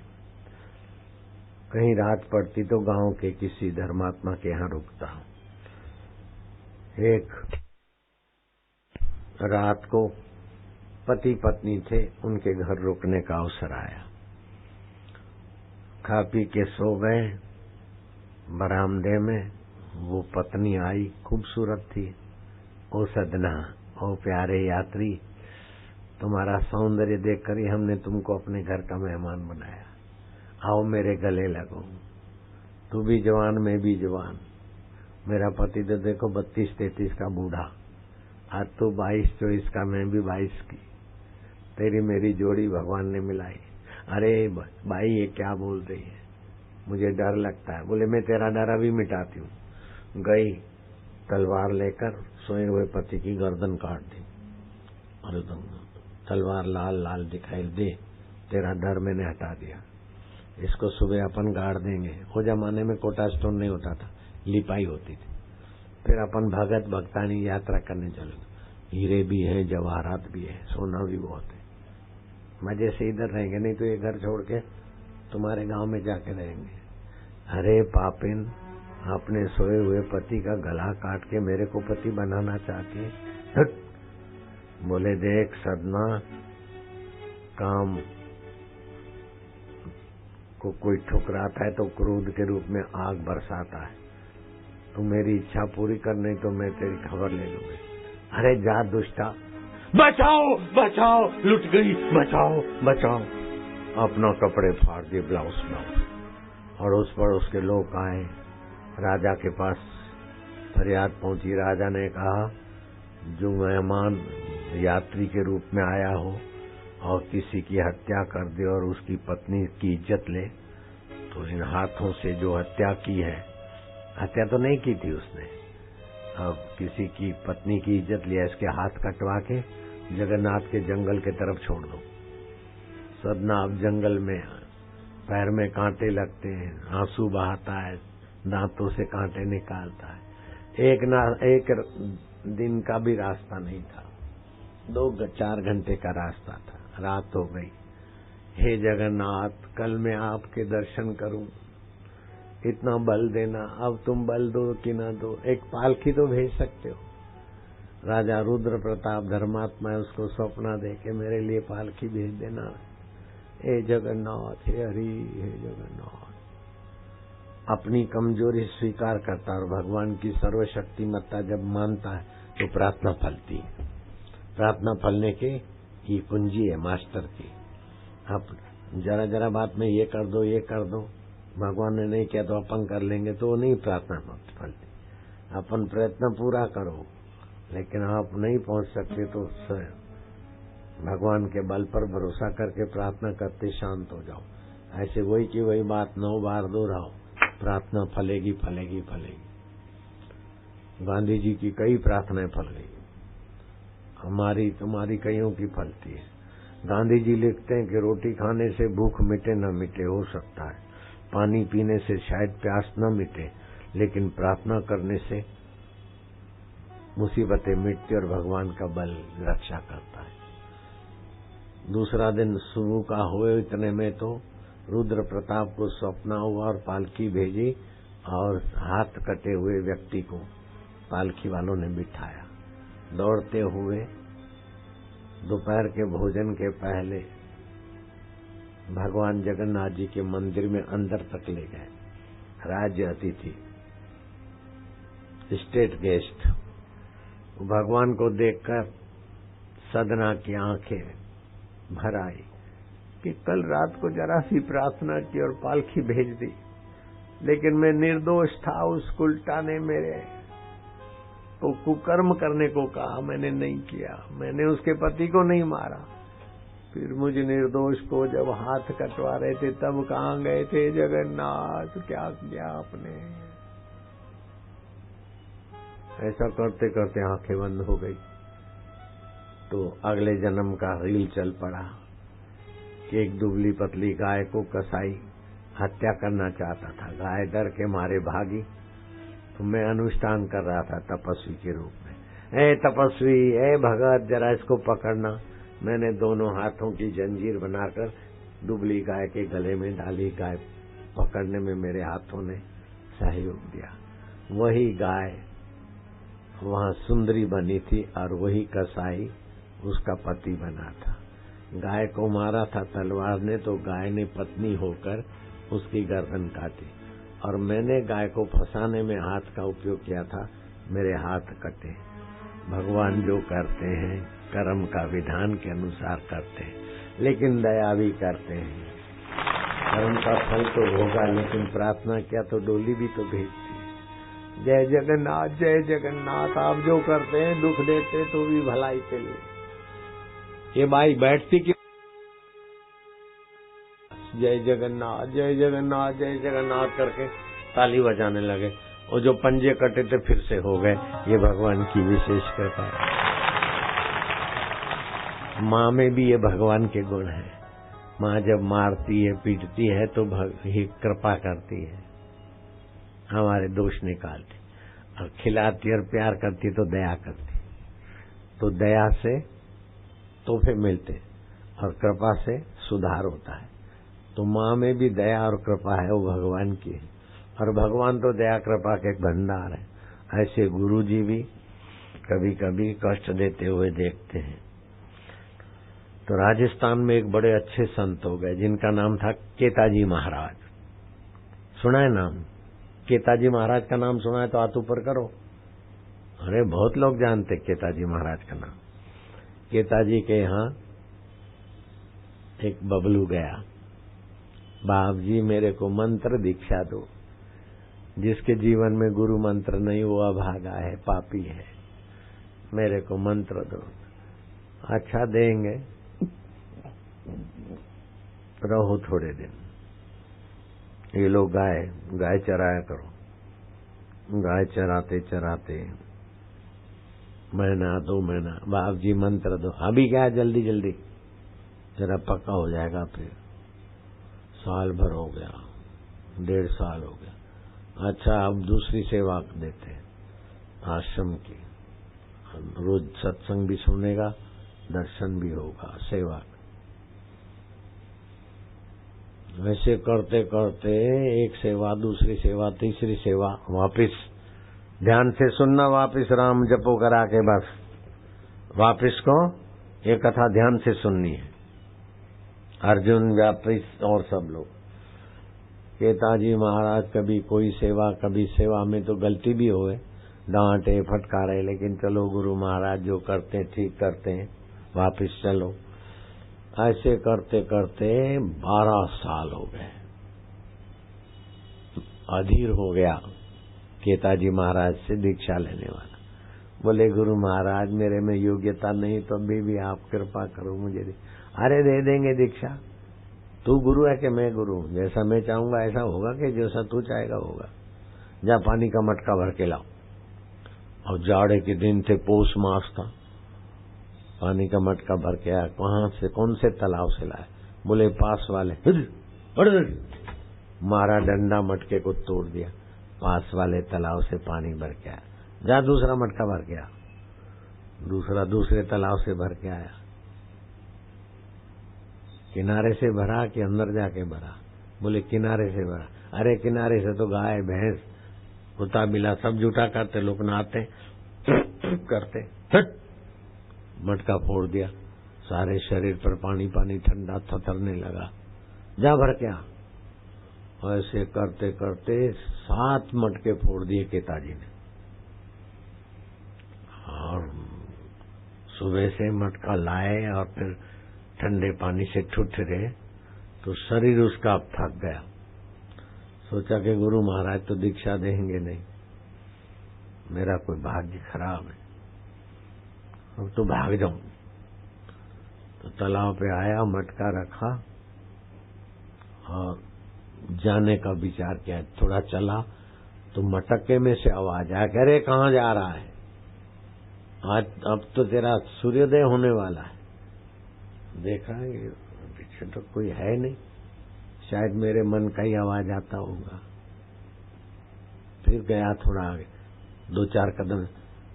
कहीं रात पड़ती तो गांव के किसी धर्मात्मा के यहाँ रुकता। एक रात को पति पत्नी थे, उनके घर रुकने का अवसर आया। खा पी के सो गए। बरामदे में वो पत्नी आई, खूबसूरत थी। ओ सदना, ओ प्यारे यात्री, तुम्हारा सौंदर्य देखकर ही हमने तुमको अपने घर का मेहमान बनाया। आओ मेरे गले लगो। तू भी जवान, मैं भी जवान। मेरा पति तो देखो 32-33 का बूढ़ा, आज तो 22-24 का, मैं भी 22 की। तेरी मेरी जोड़ी भगवान ने मिलाई। अरे भाई ये क्या बोल रही है, मुझे डर लगता है। बोले मैं तेरा डर अभी मिटाती हूँ। गई तलवार लेकर सोए हुए पति की गर्दन काट दी। अरे तलवार लाल लाल दिखाई दे, तेरा डर मैंने हटा दिया। इसको सुबह अपन गाड़ देंगे। वो जमाने में कोटा स्टोन नहीं होता था, लिपाई होती थी। फिर अपन भगत भक्तानी यात्रा करने चले। हीरे भी हैं, जवाहरात भी है, सोना भी बहुत है। मजे से इधर रहेंगे, नहीं तो ये घर छोड़ के तुम्हारे गांव में जाके रहेंगे। अरे पापिन, अपने सोए हुए पति का गला काट के मेरे को पति बनाना चाहती है। बोले देख सदना, काम को कोई ठुकराता है तो क्रोध के रूप में आग बरसाता है। तू मेरी इच्छा पूरी कर, नहीं तो मैं तेरी खबर ले लूंगी। अरे जा दुष्टा, बचाओ बचाओ, लुट गई, बचाओ बचाओ। अपना कपड़े फाड़ दिए, ब्लाउज अड़ोस पड़ोस के लोग आए। राजा के पास फरियाद पहुंची। राजा ने कहा जो मेहमान यात्री के रूप में आया हो और किसी की हत्या कर दे और उसकी पत्नी की इज्जत ले, तो इन हाथों से जो हत्या की है, हत्या तो नहीं की थी उसने, अब किसी की पत्नी की इज्जत लिया, इसके हाथ कटवा के जगन्नाथ के जंगल के तरफ छोड़ दो। सदना अब जंगल में पैर में कांटे लगते हैं, आंसू बहाता है, दांतों से कांटे निकालता है। एक दिन का भी रास्ता नहीं था, 2-4 घंटे का रास्ता था। रात हो गई। हे जगन्नाथ, कल मैं आपके दर्शन करूं, इतना बल देना। अब तुम बल दो कि ना दो, एक पालकी तो भेज सकते हो। राजा रुद्र प्रताप धर्मात्मा है, उसको सपना दे के मेरे लिए पालकी भेज देना। हे जगन्नाथ, हे हरि, हे जगन्नाथ। अपनी कमजोरी स्वीकार करता और भगवान की सर्वशक्तिमत्ता जब मानता है तो प्रार्थना फलती है। प्रार्थना फलने की ये कुंजी है मास्टर की। आप जरा जरा बात में ये कर दो, ये कर दो, भगवान ने नहीं किया तो अपन कर लेंगे, तो नहीं प्रार्थना फलती। अपन प्रयत्न पूरा करो, लेकिन आप नहीं पहुंच सकते तो भगवान के बल पर भरोसा करके प्रार्थना करते शांत हो जाओ। ऐसे वही की वही बात 9 बार दोहराओ, प्रार्थना फलेगी फलेगी फलेगी। गांधी जी की कई प्रार्थनाएं फल गई, हमारी तुम्हारी कईयों की फलती है। गांधी जी लिखते हैं कि रोटी खाने से भूख मिटे न मिटे, हो सकता है पानी पीने से शायद प्यास न मिटे, लेकिन प्रार्थना करने से मुसीबतें मिटती और भगवान का बल रक्षा करता है। दूसरा दिन सुबह का हुए इतने में तो रुद्र प्रताप को सपना हुआ और पालकी भेजी और हाथ कटे हुए व्यक्ति को पालकी वालों ने बिठाया। दौड़ते हुए दोपहर के भोजन के पहले भगवान जगन्नाथ जी के मंदिर में अंदर तक ले गए। राज्य अतिथि, स्टेट गेस्ट, भगवान को देखकर सदना की आंखें भर आई कि कल रात को जरा सी प्रार्थना की और पालकी भेज दी, लेकिन मैं निर्दोष था, उस उल्टा ने मेरे उसको कुकर्म करने को कहा, मैंने नहीं किया, मैंने उसके पति को नहीं मारा। फिर मुझ निर्दोष को जब हाथ कटवा रहे थे तब कहाँ गए थे जगन्नाथ, क्या किया आपने? ऐसा करते करते आंखें बंद हो गई। तो अगले जन्म का रील चल पड़ा कि एक दुबली पतली गाय को कसाई हत्या करना चाहता था। गाय डर के मारे भागी, तो मैं अनुष्ठान कर रहा था तपस्वी के रूप में। ए तपस्वी, ए भगत, जरा इसको पकड़ना। मैंने दोनों हाथों की जंजीर बनाकर दुबली गाय के गले में डाली। गाय पकड़ने में मेरे हाथों ने सहयोग दिया। वही गाय वहां सुंदरी बनी थी और वही कसाई उसका पति बना था। गाय को मारा था तलवार ने, तो गाय ने पत्नी होकर उसकी गर्दन काटी और मैंने गाय को फंसाने में हाथ का उपयोग किया था। मेरे हाथ कटे। भगवान जो करते हैं कर्म का विधान के अनुसार करते हैं, लेकिन दया भी करते हैं। कर्म का फल तो होगा, लेकिन प्रार्थना किया तो डोली भी तो भेजती। जय जगन्नाथ, जय जगन्नाथ। आप जो करते हैं दुख देते तो भी भलाई के लिए। ये बाई बैठती कि जय जगन्नाथ, जय जगन्नाथ, जय जगन्नाथ करके ताली बजाने लगे, और जो पंजे कटे थे फिर से हो गए। ये भगवान की विशेष कृपा है। माँ में भी ये भगवान के गुण है। माँ जब मारती है पीटती है तो ही कृपा करती है, हमारे दोष निकालती, और खिलाती और प्यार करती तो दया करती। तो दया से तोहफे मिलते और कृपा से सुधार होता है। तो माँ में भी दया और कृपा है, वो भगवान की है। और भगवान तो दया कृपा के भंडार है। ऐसे गुरु जी भी कभी कभी कष्ट देते हुए देखते हैं। तो राजस्थान में एक बड़े अच्छे संत हो गए जिनका नाम था केताजी महाराज। सुना है नाम? केताजी महाराज का नाम सुना है तो हाथ ऊपर करो। अरे बहुत लोग जानते केताजी महाराज का नाम। केताजी के यहाँ एक बबलू गया, बाप जी मेरे को मंत्र दीक्षा दो। जिसके जीवन में गुरु मंत्र नहीं वो अभागा है, पापी है, मेरे को मंत्र दो। अच्छा देंगे, रहो थोड़े दिन। ये लोग गाय चराया करो। गाय चराते चराते महीना 2 महीना, बाप जी मंत्र दो। अभी क्या है, जल्दी जल्दी जरा पक्का हो जाएगा। फिर साल भर हो गया, 1.5 साल हो गया। अच्छा अब दूसरी सेवा देते हैं आश्रम की। रोज सत्संग भी सुनेगा, दर्शन भी होगा, सेवा। वैसे करते करते एक सेवा, दूसरी सेवा, तीसरी सेवा, वापिस ध्यान से सुनना, वापिस राम जपो करा के बस वापिस को ये कथा ध्यान से सुननी है। अर्जुन, व्यापिस और सब लोग। केताजी महाराज कभी कोई सेवा, कभी सेवा में तो गलती भी होए, डांटे फटकारे, लेकिन चलो गुरु महाराज जो करते हैं ठीक करते हैं, वापिस चलो। ऐसे करते करते 12 साल हो गए। अधीर हो गया केताजी महाराज से दीक्षा लेने वाला। बोले गुरु महाराज मेरे में योग्यता नहीं, तो अभी भी आप कृपा करो मुझे। अरे दे देंगे दीक्षा, तू गुरु है कि मैं गुरु? जैसा मैं चाहूंगा ऐसा होगा कि जैसा तू चाहेगा होगा। जा पानी का मटका भर के लाओ। और जाड़े के दिन थे, पौष मास था। पानी का मटका भर के आया। कहां से, कौन से तालाब से लाए? बोले पास वाले। मारा डंडा, मटके को तोड़ दिया। पास वाले तालाब से पानी भर के आया। जा दूसरा मटका भर के आ। दूसरा दूसरे तालाब से भर के आया। किनारे से भरा कि अंदर जाके भरा? बोले किनारे से भरा। अरे किनारे से तो गाय भैंस कुत्ता बिल्ला सब जुटा करते, लोग नहाते करते। मटका फोड़ दिया, सारे शरीर पर पानी पानी ठंडा थथरने लगा। जा भर क्या? ऐसे करते करते 7 मटके फोड़ दिए केताजी ने। और सुबह से मटका लाए और फिर ठंडे पानी से ठुठरे तो शरीर उसका अब थक गया। सोचा कि गुरु महाराज तो दीक्षा देंगे नहीं। मेरा कोई भाग्य खराब है, अब तो भाग जाऊं। तो तालाब पे आया, मटका रखा और जाने का विचार किया। थोड़ा चला तो मटके में से आवाज आया, कह रहे कहाँ जा रहा है, आज अब तो तेरा सूर्योदय होने वाला है। देखा पीछे तो कोई है नहीं, शायद मेरे मन का ही आवाज आता होगा। फिर गया थोड़ा आगे, 2-4 कदम,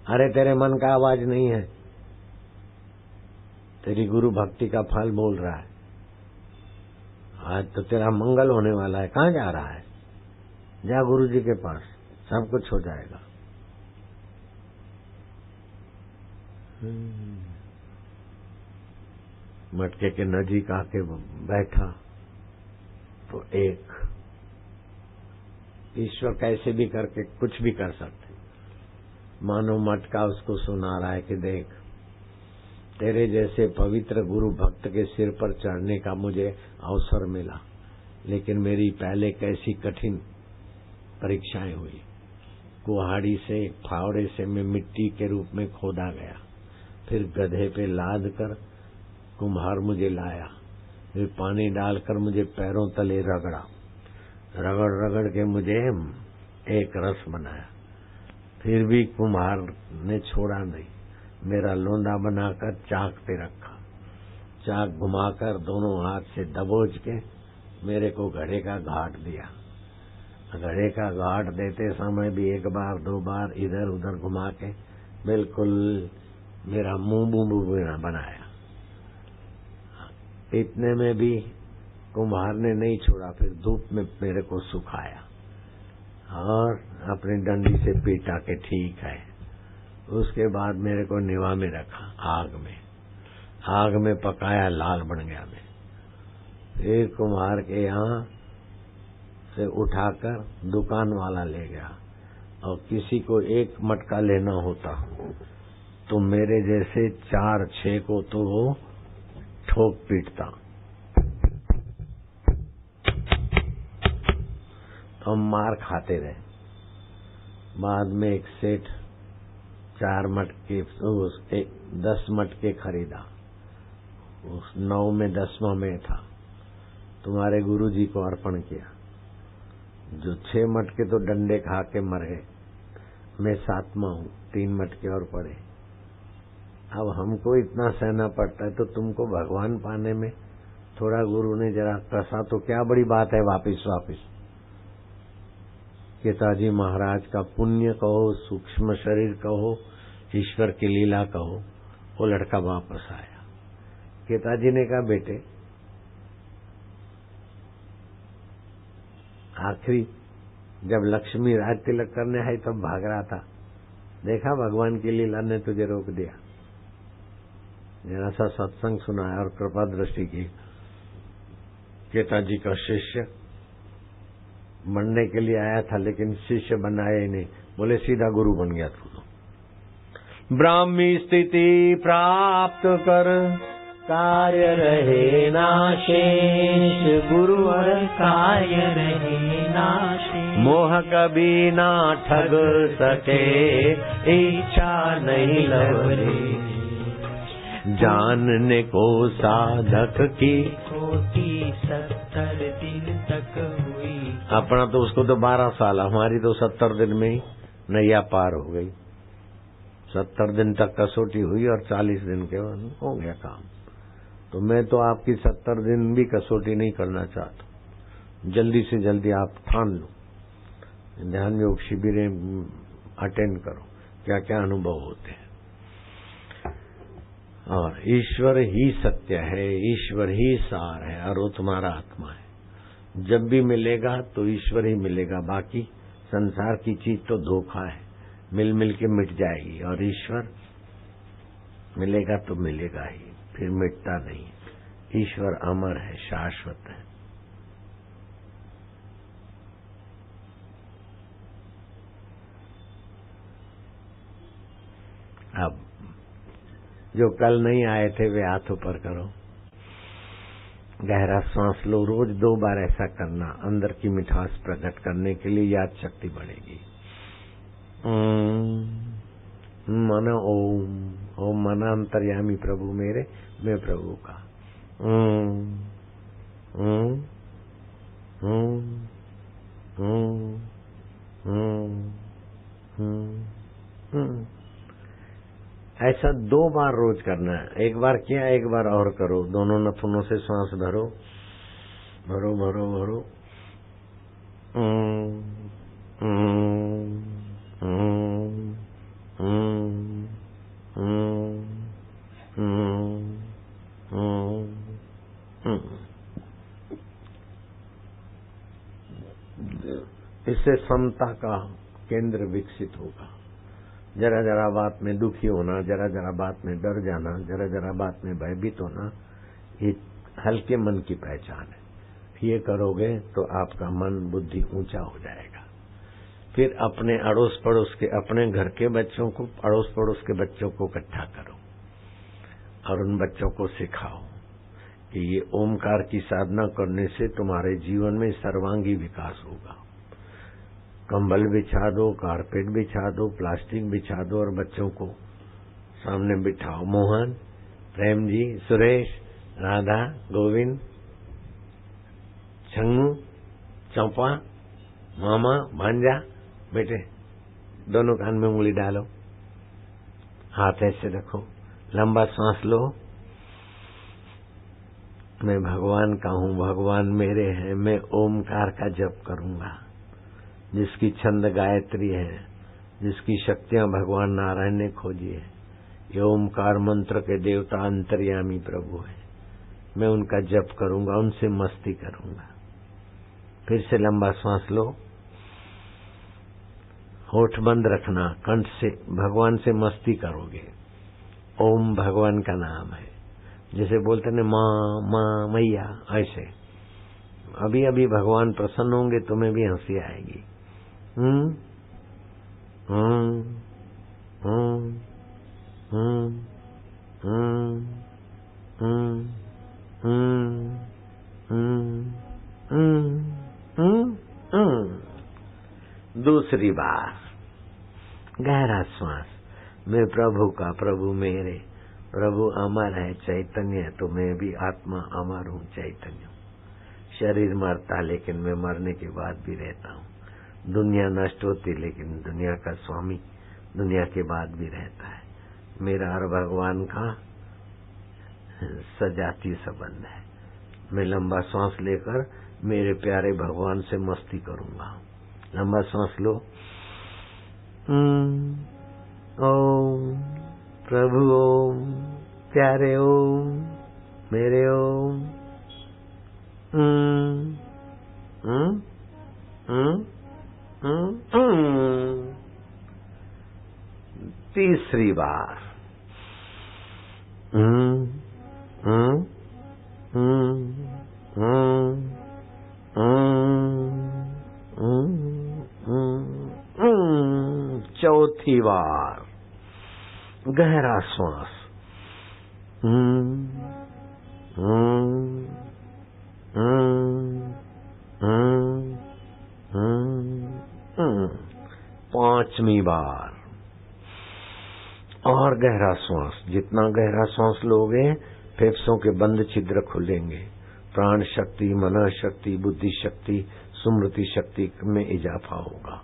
अरे तेरे मन का आवाज नहीं है, तेरी गुरु भक्ति का फल बोल रहा है, आज तो तेरा मंगल होने वाला है, कहाँ जा रहा है, जा गुरु जी के पास, सब कुछ हो जाएगा। मटके के नजीक आके बैठा तो एक ईश्वर कैसे भी करके कुछ भी कर सकते, मानो मटका उसको सुना रहा है कि देख, तेरे जैसे पवित्र गुरु भक्त के सिर पर चढ़ने का मुझे अवसर मिला, लेकिन मेरी पहले कैसी कठिन परीक्षाएं हुई। कुहाड़ी से, फावड़े से मैं मिट्टी के रूप में खोदा गया, फिर गधे पे लाद कर कुम्हार मुझे लाया, फिर पानी डालकर मुझे पैरों तले रगड़ा, रगड़ रगड़ के मुझे एक रस बनाया, फिर भी कुम्हार ने छोड़ा नहीं, मेरा लोंदा बनाकर चाक पे रखा, चाक घुमाकर दोनों हाथ से दबोच के मेरे को घड़े का घाट दिया। घड़े का घाट देते समय भी 1 बार 2 बार इधर उधर घुमा के बिल्कुल मेरा मुंह बूंबू बनाया। इतने में भी कुम्हार ने नहीं छोड़ा, फिर धूप में मेरे को सुखाया और अपनी डंडी से पीटा के ठीक है। उसके बाद मेरे को निवा में रखा, आग में पकाया, लाल बन गया मैं। फिर कुम्हार के यहाँ से उठाकर दुकान वाला ले गया, और किसी को 1 मटका लेना होता तो मेरे जैसे 4-6 को तो वो ठोक पीटता। तो हम मार खाते रहे। बाद में एक सेठ 4 मटके 10 मटके खरीदा, उस 9 में 10वां में था, तुम्हारे गुरुजी को अर्पण किया। जो 6 मटके तो डंडे खा के मर गए, मैं 7वां हूँ, 3 मटके और पड़े। अब हमको इतना सहना पड़ता है, तो तुमको भगवान पाने में थोड़ा गुरु ने जरा कसा तो क्या बड़ी बात है। वापिस केताजी महाराज का पुण्य कहो, सूक्ष्म शरीर कहो, ईश्वर की लीला कहो, वो लड़का वापस आया। केताजी ने कहा, बेटे आखिरी जब लक्ष्मी राज तिलक करने आई तब भाग रहा था, देखा भगवान की लीला ने तुझे रोक दिया। जरा सा सत्संग सुनाया और कृपा दृष्टि की। केताजी का शिष्य बनने के लिए आया था, लेकिन शिष्य बनाया ही नहीं, बोले सीधा गुरु बन गया तू। ब्राह्मी स्थिति प्राप्त कर कार्य रहे नाशेष, गुरुवर कार्य रहे नाशेष। मोह कभी ना ठग सके, इच्छा नहीं लवरे। जानने को साधक की कोटि 70 दिन तक हुई। अपना तो उसको तो 12 साल, हमारी तो 70 दिन में ही नैया पार हो गई। 70 दिन तक कसौटी हुई और 40 दिन के बाद हो गया काम। तो मैं तो आपकी 70 दिन भी कसौटी नहीं करना चाहता, जल्दी से जल्दी आप ठान लो, ध्यान योग शिविरें अटेंड करो, क्या क्या अनुभव होते हैं। और ईश्वर ही सत्य है, ईश्वर ही सार है, और वो तुम्हारा आत्मा है। जब भी मिलेगा तो ईश्वर ही मिलेगा, बाकी संसार की चीज तो धोखा है, मिल के मिट जाएगी, और ईश्वर मिलेगा तो मिलेगा ही, फिर मिटता नहीं। ईश्वर अमर है, शाश्वत है। अब जो कल नहीं आए थे वे हाथ ऊपर करो, गहरा सांस लो। रोज 2 बार ऐसा करना, अंदर की मिठास प्रकट करने के लिए याद शक्ति बढ़ेगी। मन ओम, ओम मना अंतर्यामी प्रभु मेरे, मैं प्रभु का। ऐसा 2 बार रोज करना है। एक बार किया, एक बार और करो। दोनों नथुनों से सांस भरो, भरो भरो भरो। इससे समता का केंद्र विकसित होगा। जरा जरा बात में दुखी होना, जरा जरा बात में डर जाना, जरा जरा बात में भयभीत होना, ये हल्के मन की पहचान है। ये करोगे तो आपका मन बुद्धि ऊंचा हो जाएगा। फिर अपने अड़ोस पड़ोस के, अपने घर के बच्चों को, अड़ोस पड़ोस के बच्चों को इकट्ठा करो और उन बच्चों को सिखाओ कि ये ओमकार की साधना करने से तुम्हारे जीवन में सर्वांगी विकास होगा। कंबल बिछा दो, कारपेट बिछा दो, प्लास्टिक बिछा दो और बच्चों को सामने बिठाओ। मोहन, प्रेम जी, सुरेश, राधा, गोविंद, छंगू, चंपा, मामा, भांजा, बेटे दोनों कान में उंगली डालो, हाथ ऐसे रखो, लंबा सांस लो। मैं भगवान का हूँ, भगवान मेरे हैं। मैं ओमकार का जप करूंगा, जिसकी छंद गायत्री है, जिसकी शक्तियां भगवान नारायण ने खोजी है। ये ओमकार मंत्र के देवता अंतर्यामी प्रभु है। मैं उनका जप करूंगा, उनसे मस्ती करूंगा। फिर से लंबा सांस लो, होठ बंद रखना, कंठ से भगवान से मस्ती करोगे। ओम भगवान का नाम है। जैसे बोलते हैं माँ माँ मैया, ऐसे अभी अभी भगवान प्रसन्न होंगे, तुम्हें भी हंसी आएगी। दूसरी बार गहरा श्वास। मैं प्रभु का, प्रभु मेरे, प्रभु अमर है, चैतन्य है, तो मैं भी आत्मा अमर हूँ, चैतन्य हूँ। शरीर मरता लेकिन मैं मरने के बाद भी रहता हूँ। दुनिया नष्ट होती लेकिन दुनिया का स्वामी दुनिया के बाद भी रहता है। मेरा और भगवान का सजातीय संबंध है। मैं लंबा सांस लेकर मेरे प्यारे भगवान से मस्ती करूंगा। लंबा सांस लो। ओम प्रभु, ओम प्यारे, ओम मेरे, ओम। तीसरी बार। चौथी बार गहरा श्वास। पांचवी बार और गहरा श्वास। जितना गहरा श्वास लोगे फेफड़ों के बंद छिद्र खुलेंगे, प्राण शक्ति, मन शक्ति, बुद्धि शक्ति, स्मृति शक्ति में इजाफा होगा।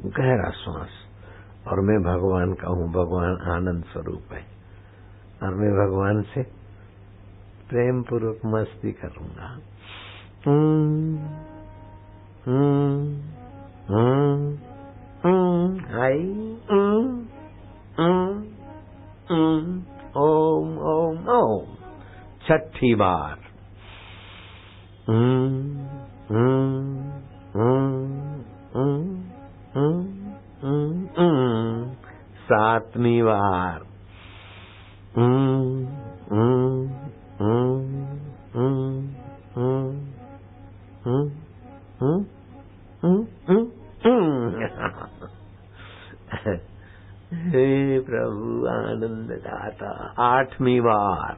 गहरा श्वास। और मैं भगवान का हूँ, भगवान आनंद स्वरूप है और मैं भगवान से प्रेम पूर्वक मस्ती करूंगा। हाय ओम ओम ओम। छठी बार। सातवीं बार। हे प्रभु आनंद दाता। आठवीं बार।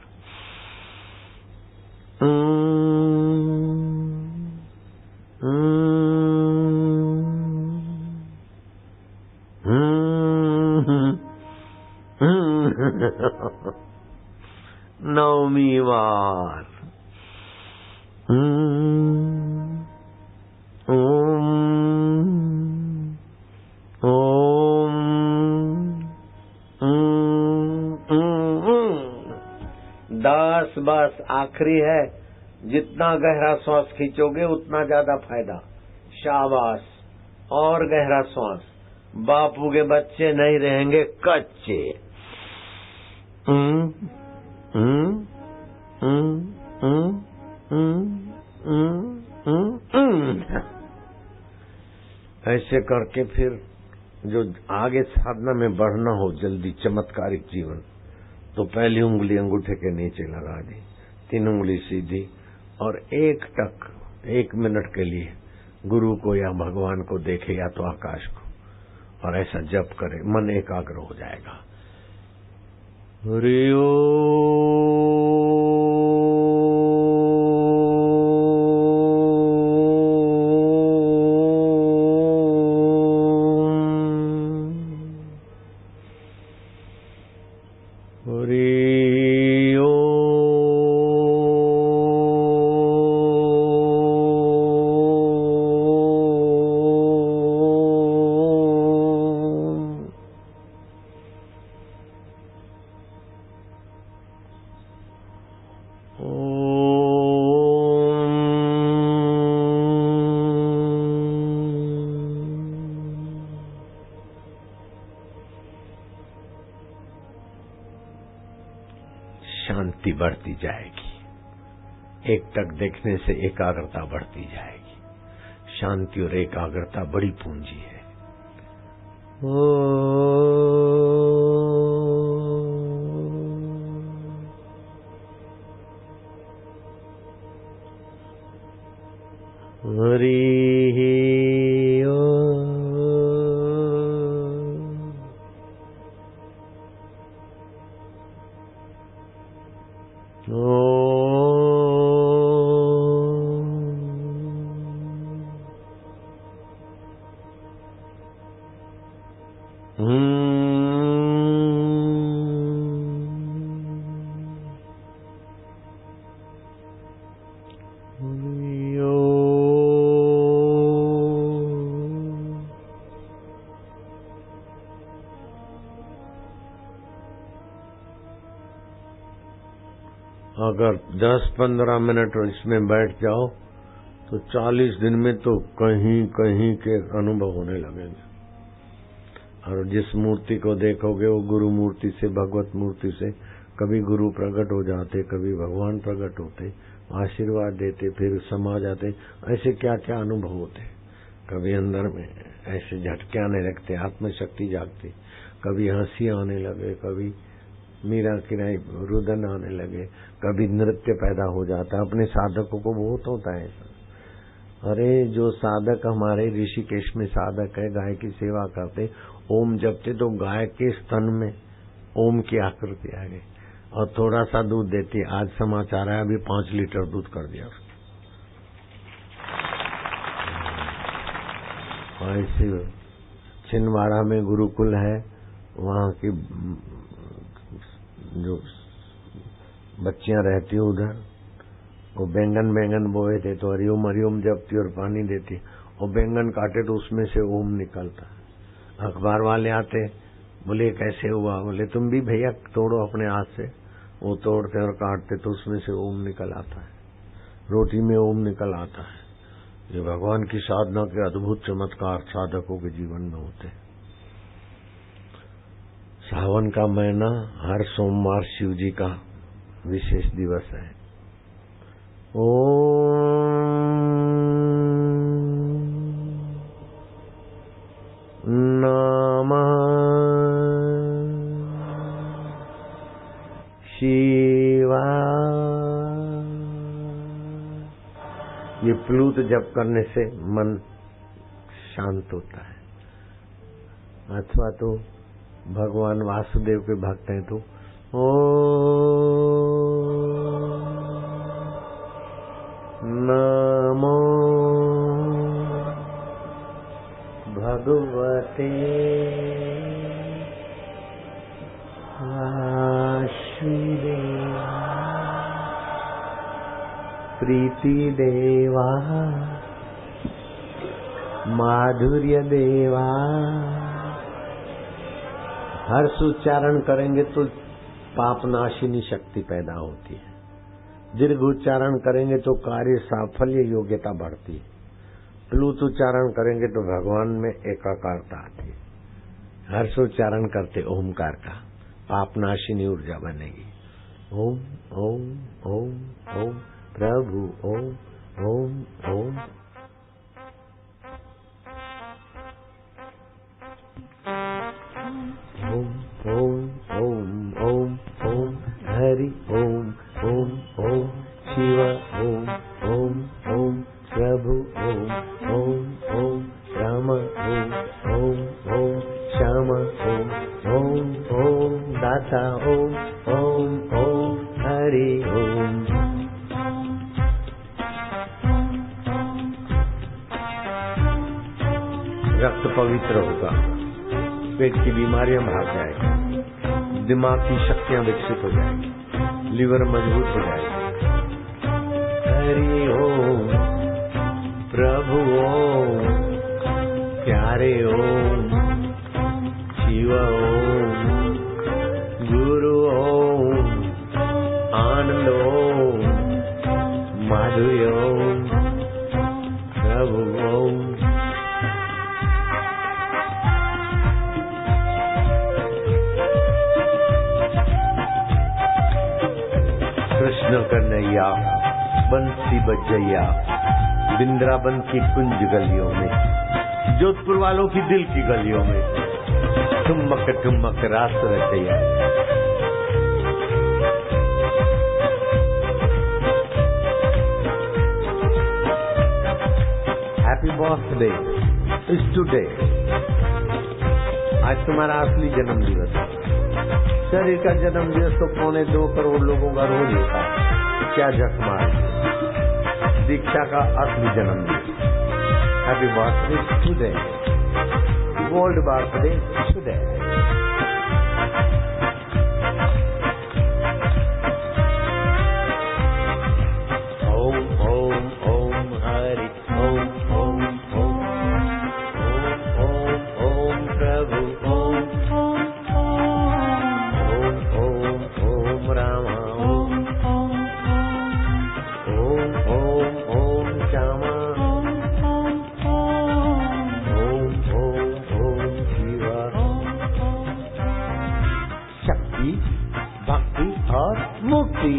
बस आखिरी है, जितना गहरा श्वास खींचोगे उतना ज्यादा फायदा। शाबाश, और गहरा श्वास। बापू के बच्चे नहीं रहेंगे कच्चे। ऐसे करके फिर जो आगे साधना में बढ़ना हो जल्दी चमत्कारिक जीवन, तो पहली उंगली अंगूठे के नीचे लगा दी, 3 उंगली सीधी, और एक टक 1 मिनट के लिए गुरु को या भगवान को देखे या तो आकाश को, और ऐसा जप करे, मन एकाग्र हो जाएगा। हरि ओम। शांति बढ़ती जाएगी। एक टक देखने से एकाग्रता बढ़ती जाएगी। शांति और एकाग्रता बड़ी पूंजी है। हरि अगर 10-15 मिनट इसमें बैठ जाओ तो 40 दिन में तो कहीं कहीं के अनुभव होने लगेंगे। और जिस मूर्ति को देखोगे वो गुरु मूर्ति से, भगवत मूर्ति से, कभी गुरु प्रकट हो जाते, कभी भगवान प्रकट होते, आशीर्वाद देते, फिर समा जाते। ऐसे क्या क्या अनुभव होते। कभी अंदर में ऐसे झटके आने लगते, आत्मशक्ति जागती, कभी हंसी आने लगे, कभी मीरा किराई रुदन आने लगे, कभी नृत्य पैदा हो जाता। अपने साधकों को बहुत होता है। अरे जो साधक हमारे ऋषिकेश में साधक है, गाय की सेवा करते, ओम जपते, तो गाय के स्तन में ओम की आकृति आ गई और थोड़ा सा दूध देती। आज समाचार है अभी 5 लीटर दूध कर दिया। ऐसे छिंदवाड़ा में गुरुकुल है, वहाँ की जो बच्चियां रहती उधर, वो बैंगन बोए थे, तो हरिओम हरिओम जपती और पानी देती, और बैंगन काटे तो उसमें से ओम निकलता। अखबार वाले आते, बोले कैसे हुआ? बोले तुम भी भैया तोड़ो अपने हाथ से। वो तोड़ते और काटते तो उसमें से ओम निकल आता है, रोटी में ओम निकल आता है। ये भगवान की साधना के अद्भुत चमत्कार साधकों के जीवन में होते हैं। सावन का महीना, हर सोमवार शिव जी का विशेष दिवस है। ओम नमः शिवाय। ये प्लूत जप करने से मन शांत होता है। अथवा तो भगवान वासुदेव के भक्त हैं तो नमो भगवते वासुदेवाय प्रीति देवा माधुर्य देवा। हर्ष उच्चारण करेंगे तो पापनाशिनी शक्ति पैदा होती है। दीर्घ उच्चारण करेंगे तो कार्य साफल्य योग्यता बढ़ती है। प्लुत उच्चारण करेंगे तो भगवान में एकाकारता आती है। हर्ष उच्चारण करते ओमकार का पापनाशिनी ऊर्जा बनेगी। ओम ओम ओम ओम प्रभु ओम ओम ओम। ओम ओम ओम ओम ओम हरि ओम ओम ओम शिव ओम ओम ओम प्रभु ओम ओम ओम राम ओम ओम ओम श्याम ओम ओम ओम दाता ओम ओम ओम हरि ओम। रक्त पवित्र होगा, पेट की बीमारियां भाग जाएगी, दिमाग की शक्तियां विकसित हो जाएगी, लिवर मजबूत हो जाएगा। हरि ओम प्रभु ओम प्यारे ओम शिव ओम गुरु ओम आनंद ओम माधुर्य ओम प्रभु ओम। कृष्ण कन्हैया बंसी बजैया वृंदावन की कुंज गलियों में, जोधपुर वालों की दिल की गलियों में ठुमक ठुमक रास रचैया। Happy birthday is today. आज तुम्हारा असली जन्म दिवस है। शरीर का जन्म दिवस तो 2.25 करोड़ लोगों का रोज होता है, क्या जख मार। दीक्षा का असली जन्म दिवस। Happy birthday today, gold birthday today. ओम ओम ओम हरि ओम ओम ओम ओम ओम ओम प्रभु ओम भक्ति और मुक्ति।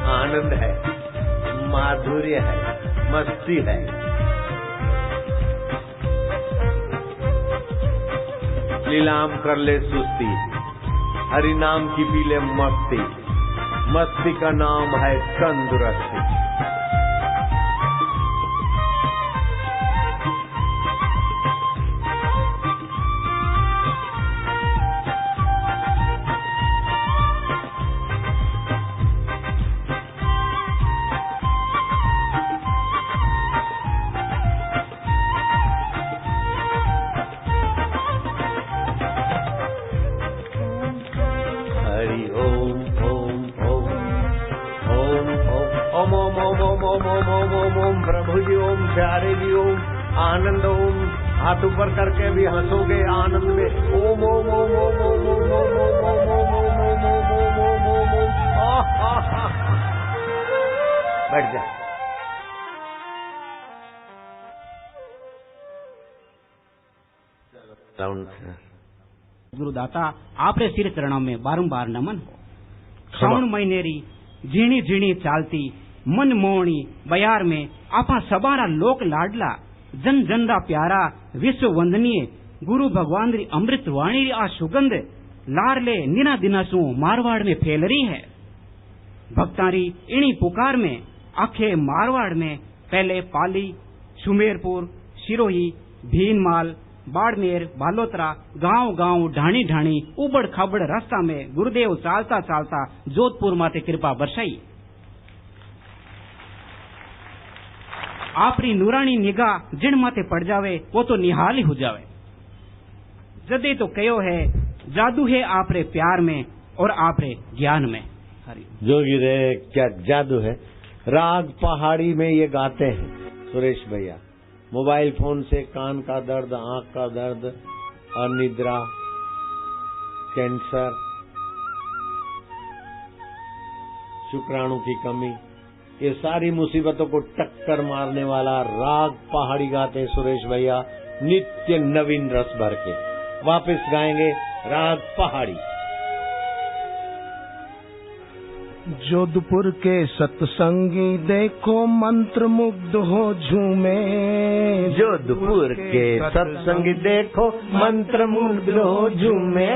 आनंद है, माधुर्य है, मस्ती है। लीलाम कर ले सुस्ती, हरि नाम की पी ले मस्ती, मस्ती का नाम है तंदुरुस्ती। ओम प्रभु जी ओम प्यारे जी ओम आनंद ओम। हाथ ऊपर करके भी हंसोगे आनंद में। ओम ओम ओम ओम ओम ओम ओम ओम ओम ओम ओम ओम ओम ओम। बैठ जा। गुरुदाता आपरे सिर चरणों में बारंबार नमन हो। श्रावण महीने री झीणी झीणी चालती मन मोहनी बयार में आपा सबारा लोक लाडला जन जन रा प्यारा विश्व वंदनीय गुरु भगवान री अमृत वाणी री आ सुगंध लारले निना दिनासू मारवाड़ में फैल रही है। भक्तारी इणी पुकार में आखे मारवाड़ में पहले पाली, सुमेरपुर, सिरोही, भीनमाल, बाड़मेर, बालोतरा, गांव गांव ढाणी ढाणी उबड़ खाबड़ रास्ता में गुरुदेव चालता चालता जोधपुर माते कृपा बरसाई। आपरी नूरानी निगाह जिन माते पड़ जावे वो तो निहाल ही हो जावे। जदे तो कयो है जादू है आपरे प्यार में और आपरे ज्ञान में। जोगी रे क्या जादू है। राग पहाड़ी में ये गाते हैं सुरेश भैया। मोबाइल फोन से कान का दर्द, आंख का दर्द, अनिद्रा, कैंसर, शुक्राणु की कमी, ये सारी मुसीबतों को टक्कर मारने वाला राग पहाड़ी गाते हैं सुरेश भैया, नित्य नवीन रस भर के। वापस गाएंगे राग पहाड़ी। जोधपुर के सत्संगी देखो मंत्र मुग्ध हो झूमे। जोधपुर के सत्संगी देखो मंत्र मुग्ध हो झूमे।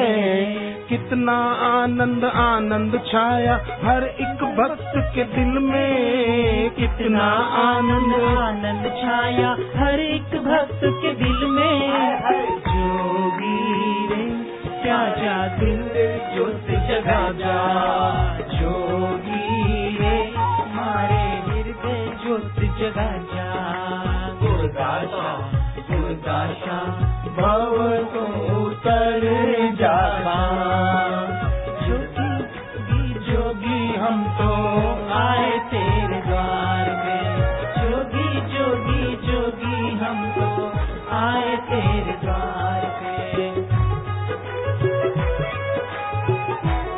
कितना आनंद आनंद छाया हर एक भक्त के दिल में। कितना आनंद आनंद छाया हर एक भक्त के दिल में। जोगी रे क्या जादू ज्योत जगा जा। जोगी रे हमारे हृदय ज्योत जगा जा। गुरदाशा गुरदाशा भव को उतर जाता। जोगी जोगी हम तो आए तेरे द्वार में। जोगी जोगी जोगी हम तो आए तेरे द्वार पे।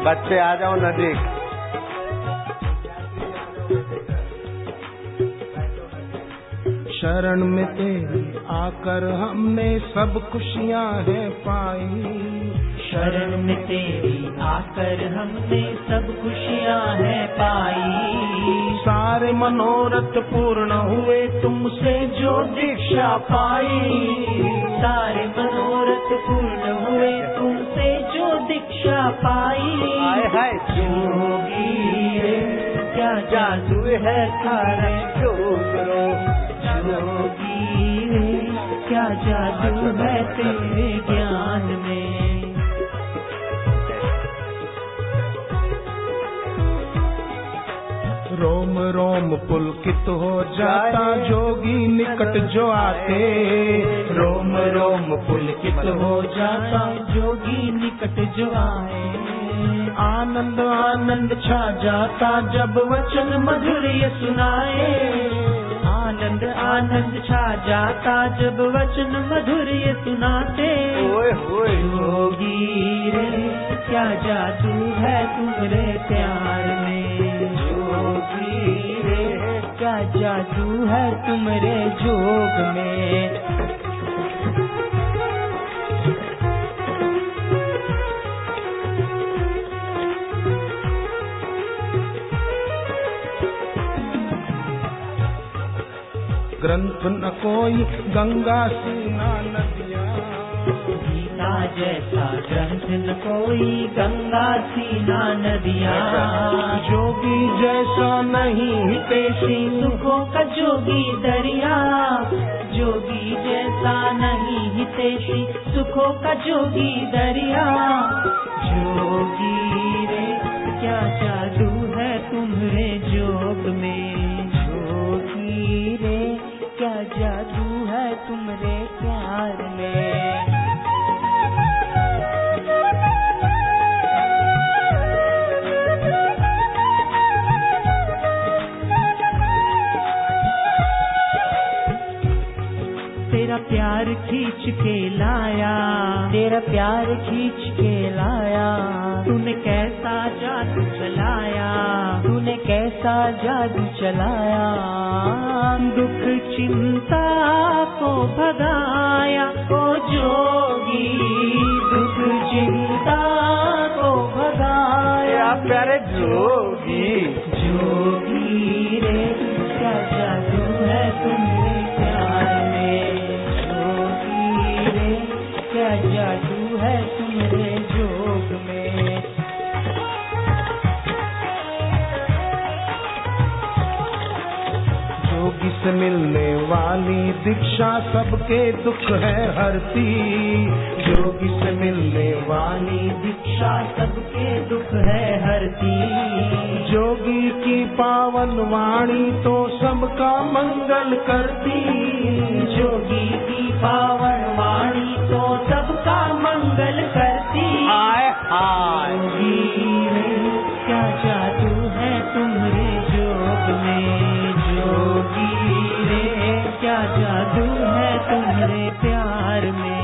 बच्चे आ जाओ नजदीक। शरण में तेरी आकर हमने सब खुशियां है पाई। शरण में तेरी आकर हमने सब खुशियां है पाई। सारे मनोरथ पूर्ण हुए तुमसे जो दीक्षा पाई। सारे मनोरथ पूर्ण हुए तुमसे जो दीक्षा पाई। हाय हाय जोगी रे क्या जादू है थारे जोगरो। जोगी रे क्या जादू है तेरे ज्ञान में। रोम रोम पुलकित हो जाता जोगी निकट जो आते। रोम रोम पुलकित हो जाता जोगी निकट जो आए। आनंद आनंद छा जाता जब वचन मधुर ये सुनाए। आनंद आनंद छा जाता जब वचन मधुर ये सुनाते। ओए होए जोगी रे क्या जादू है तुम्हारे प्यार में। जोगी रे क्या जादू है तुम्हारे जोग में। ग्रंथ न कोई गंगा सीना नदिया। गीता जैसा ग्रंथ न कोई गंगा सीना नदिया। जोगी जैसा नहीं हितैषी सुखों का जोगी दरिया। जोगी जैसा नहीं हितैषी सुखों का जोगी दरिया। जोगी रे क्या जादू है तुम्हारे जोग में। जोगी रे क्या जादू है तुम्हारे प्यार में। तेरा प्यार खींच के लाया। तेरा प्यार खींच के लाया। तूने कैसा जादू चलाया। तूने कैसा जादू चलाया। दुख चिंता को भगाया ओ जोगी। दुख चिंता को भगाया प्यारे जोगी। जोगी रे क्या जादू है तुम्हारे प्यार में। जोगी रे क्या जादू है तुम्हारे जोग में। से मिलने वाली दीक्षा सबके दुख है हरती। योगी से मिलने वाली दीक्षा सबके दुख है हरती। जोगी की पावन वाणी तो सबका मंगल करती। जोगी की पावन वाणी तो सबका मंगल करती। आए हाय जोगी रे क्या जादू है तुम्हारे जोग में। जोगी रे क्या जादू है तुम्हारे प्यार में।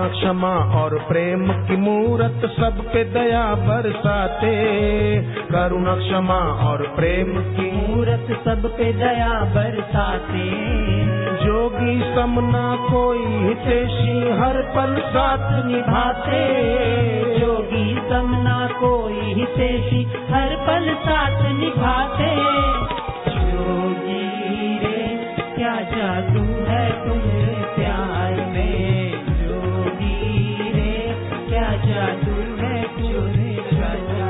क्षमा और प्रेम की मूरत सब पे दया बरसाते। करुणा क्षमा और प्रेम की मूरत सब पे दया बरसाते। जोगी समना कोई हितैषी हर पल साथ निभाते। जोगी समना कोई हितैषी हर पल साथ निभाते। जोगी रे क्या जादू है तुम्हारे प्यार में। क्या जादू है चोरे राजा।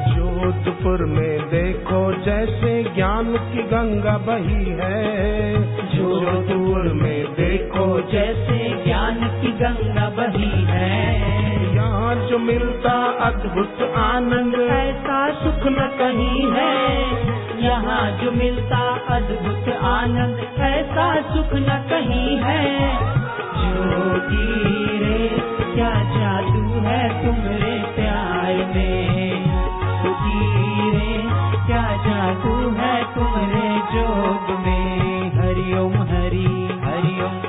जोधपुर में देखो जैसे ज्ञान की गंगा बही है। जोधपुर में देखो जैसे ज्ञान की गंगा बही है। यहाँ जो मिलता अद्भुत आनंद ऐसा सुख न कहीं है। यहाँ जो मिलता अद्भुत आनंद ऐसा सुख न कहीं है। जोगी रे क्या जादू है तुम्हारे प्यार में। जोगी रे क्या जादू है तुम्हारे जोग में। हरिओम हरि हरिओम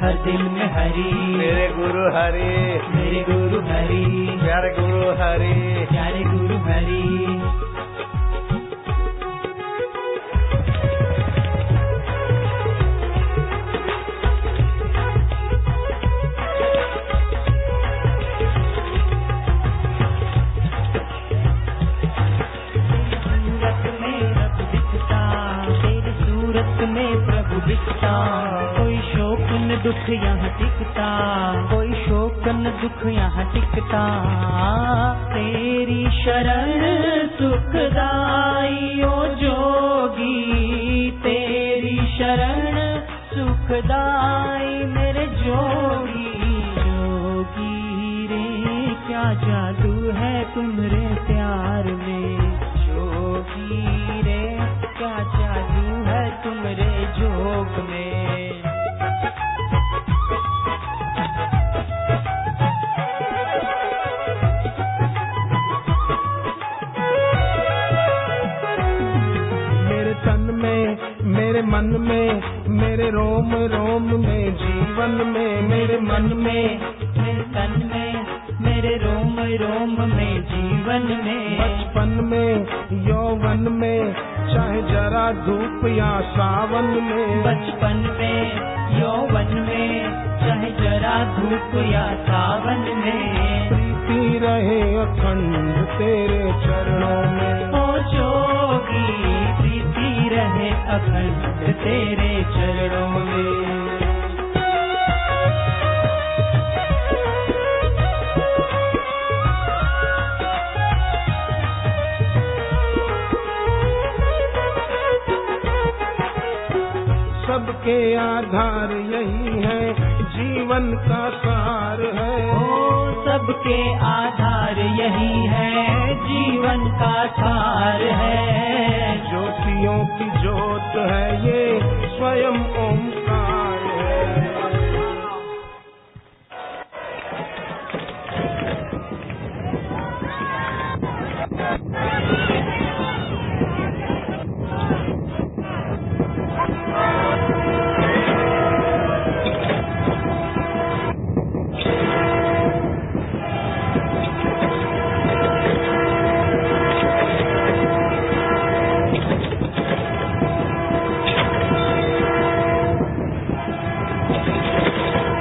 हर दिल में हरि। मेरे गुरु हरि मेरे गुरु हरि। प्यारे गुरु हरि प्यारे गुरु हरि। दुख यहाँ टिकता कोई शोक न दुख यहाँ टिकता। तेरी शरण सुखदाई ओ जोगी। तेरी शरण सुखदाई मेरे जोगी। जोगी रे क्या जादू है तुम्हारे प्यार में। जोगी रे क्या जादू है तुम्हारे जोग में। मेरे मन में मेरे रोम रोम में जीवन में। मेरे मन में मेरे तन में मेरे रोम रोम में जीवन में। बचपन में यौवन में चाहे जरा धूप या सावन में। बचपन में यौवन में चाहे जरा धूप या सावन में। प्रीति रहे अखंड तेरे चरणों में। ओ जोगी प्रीति रहे अखंड तेरे चरणों में। आधार यही है, जीवन का सार है। ओ सबके आधार यही है, जीवन का सार है। ज्योतियों की ज्योत है ये स्वयं ओम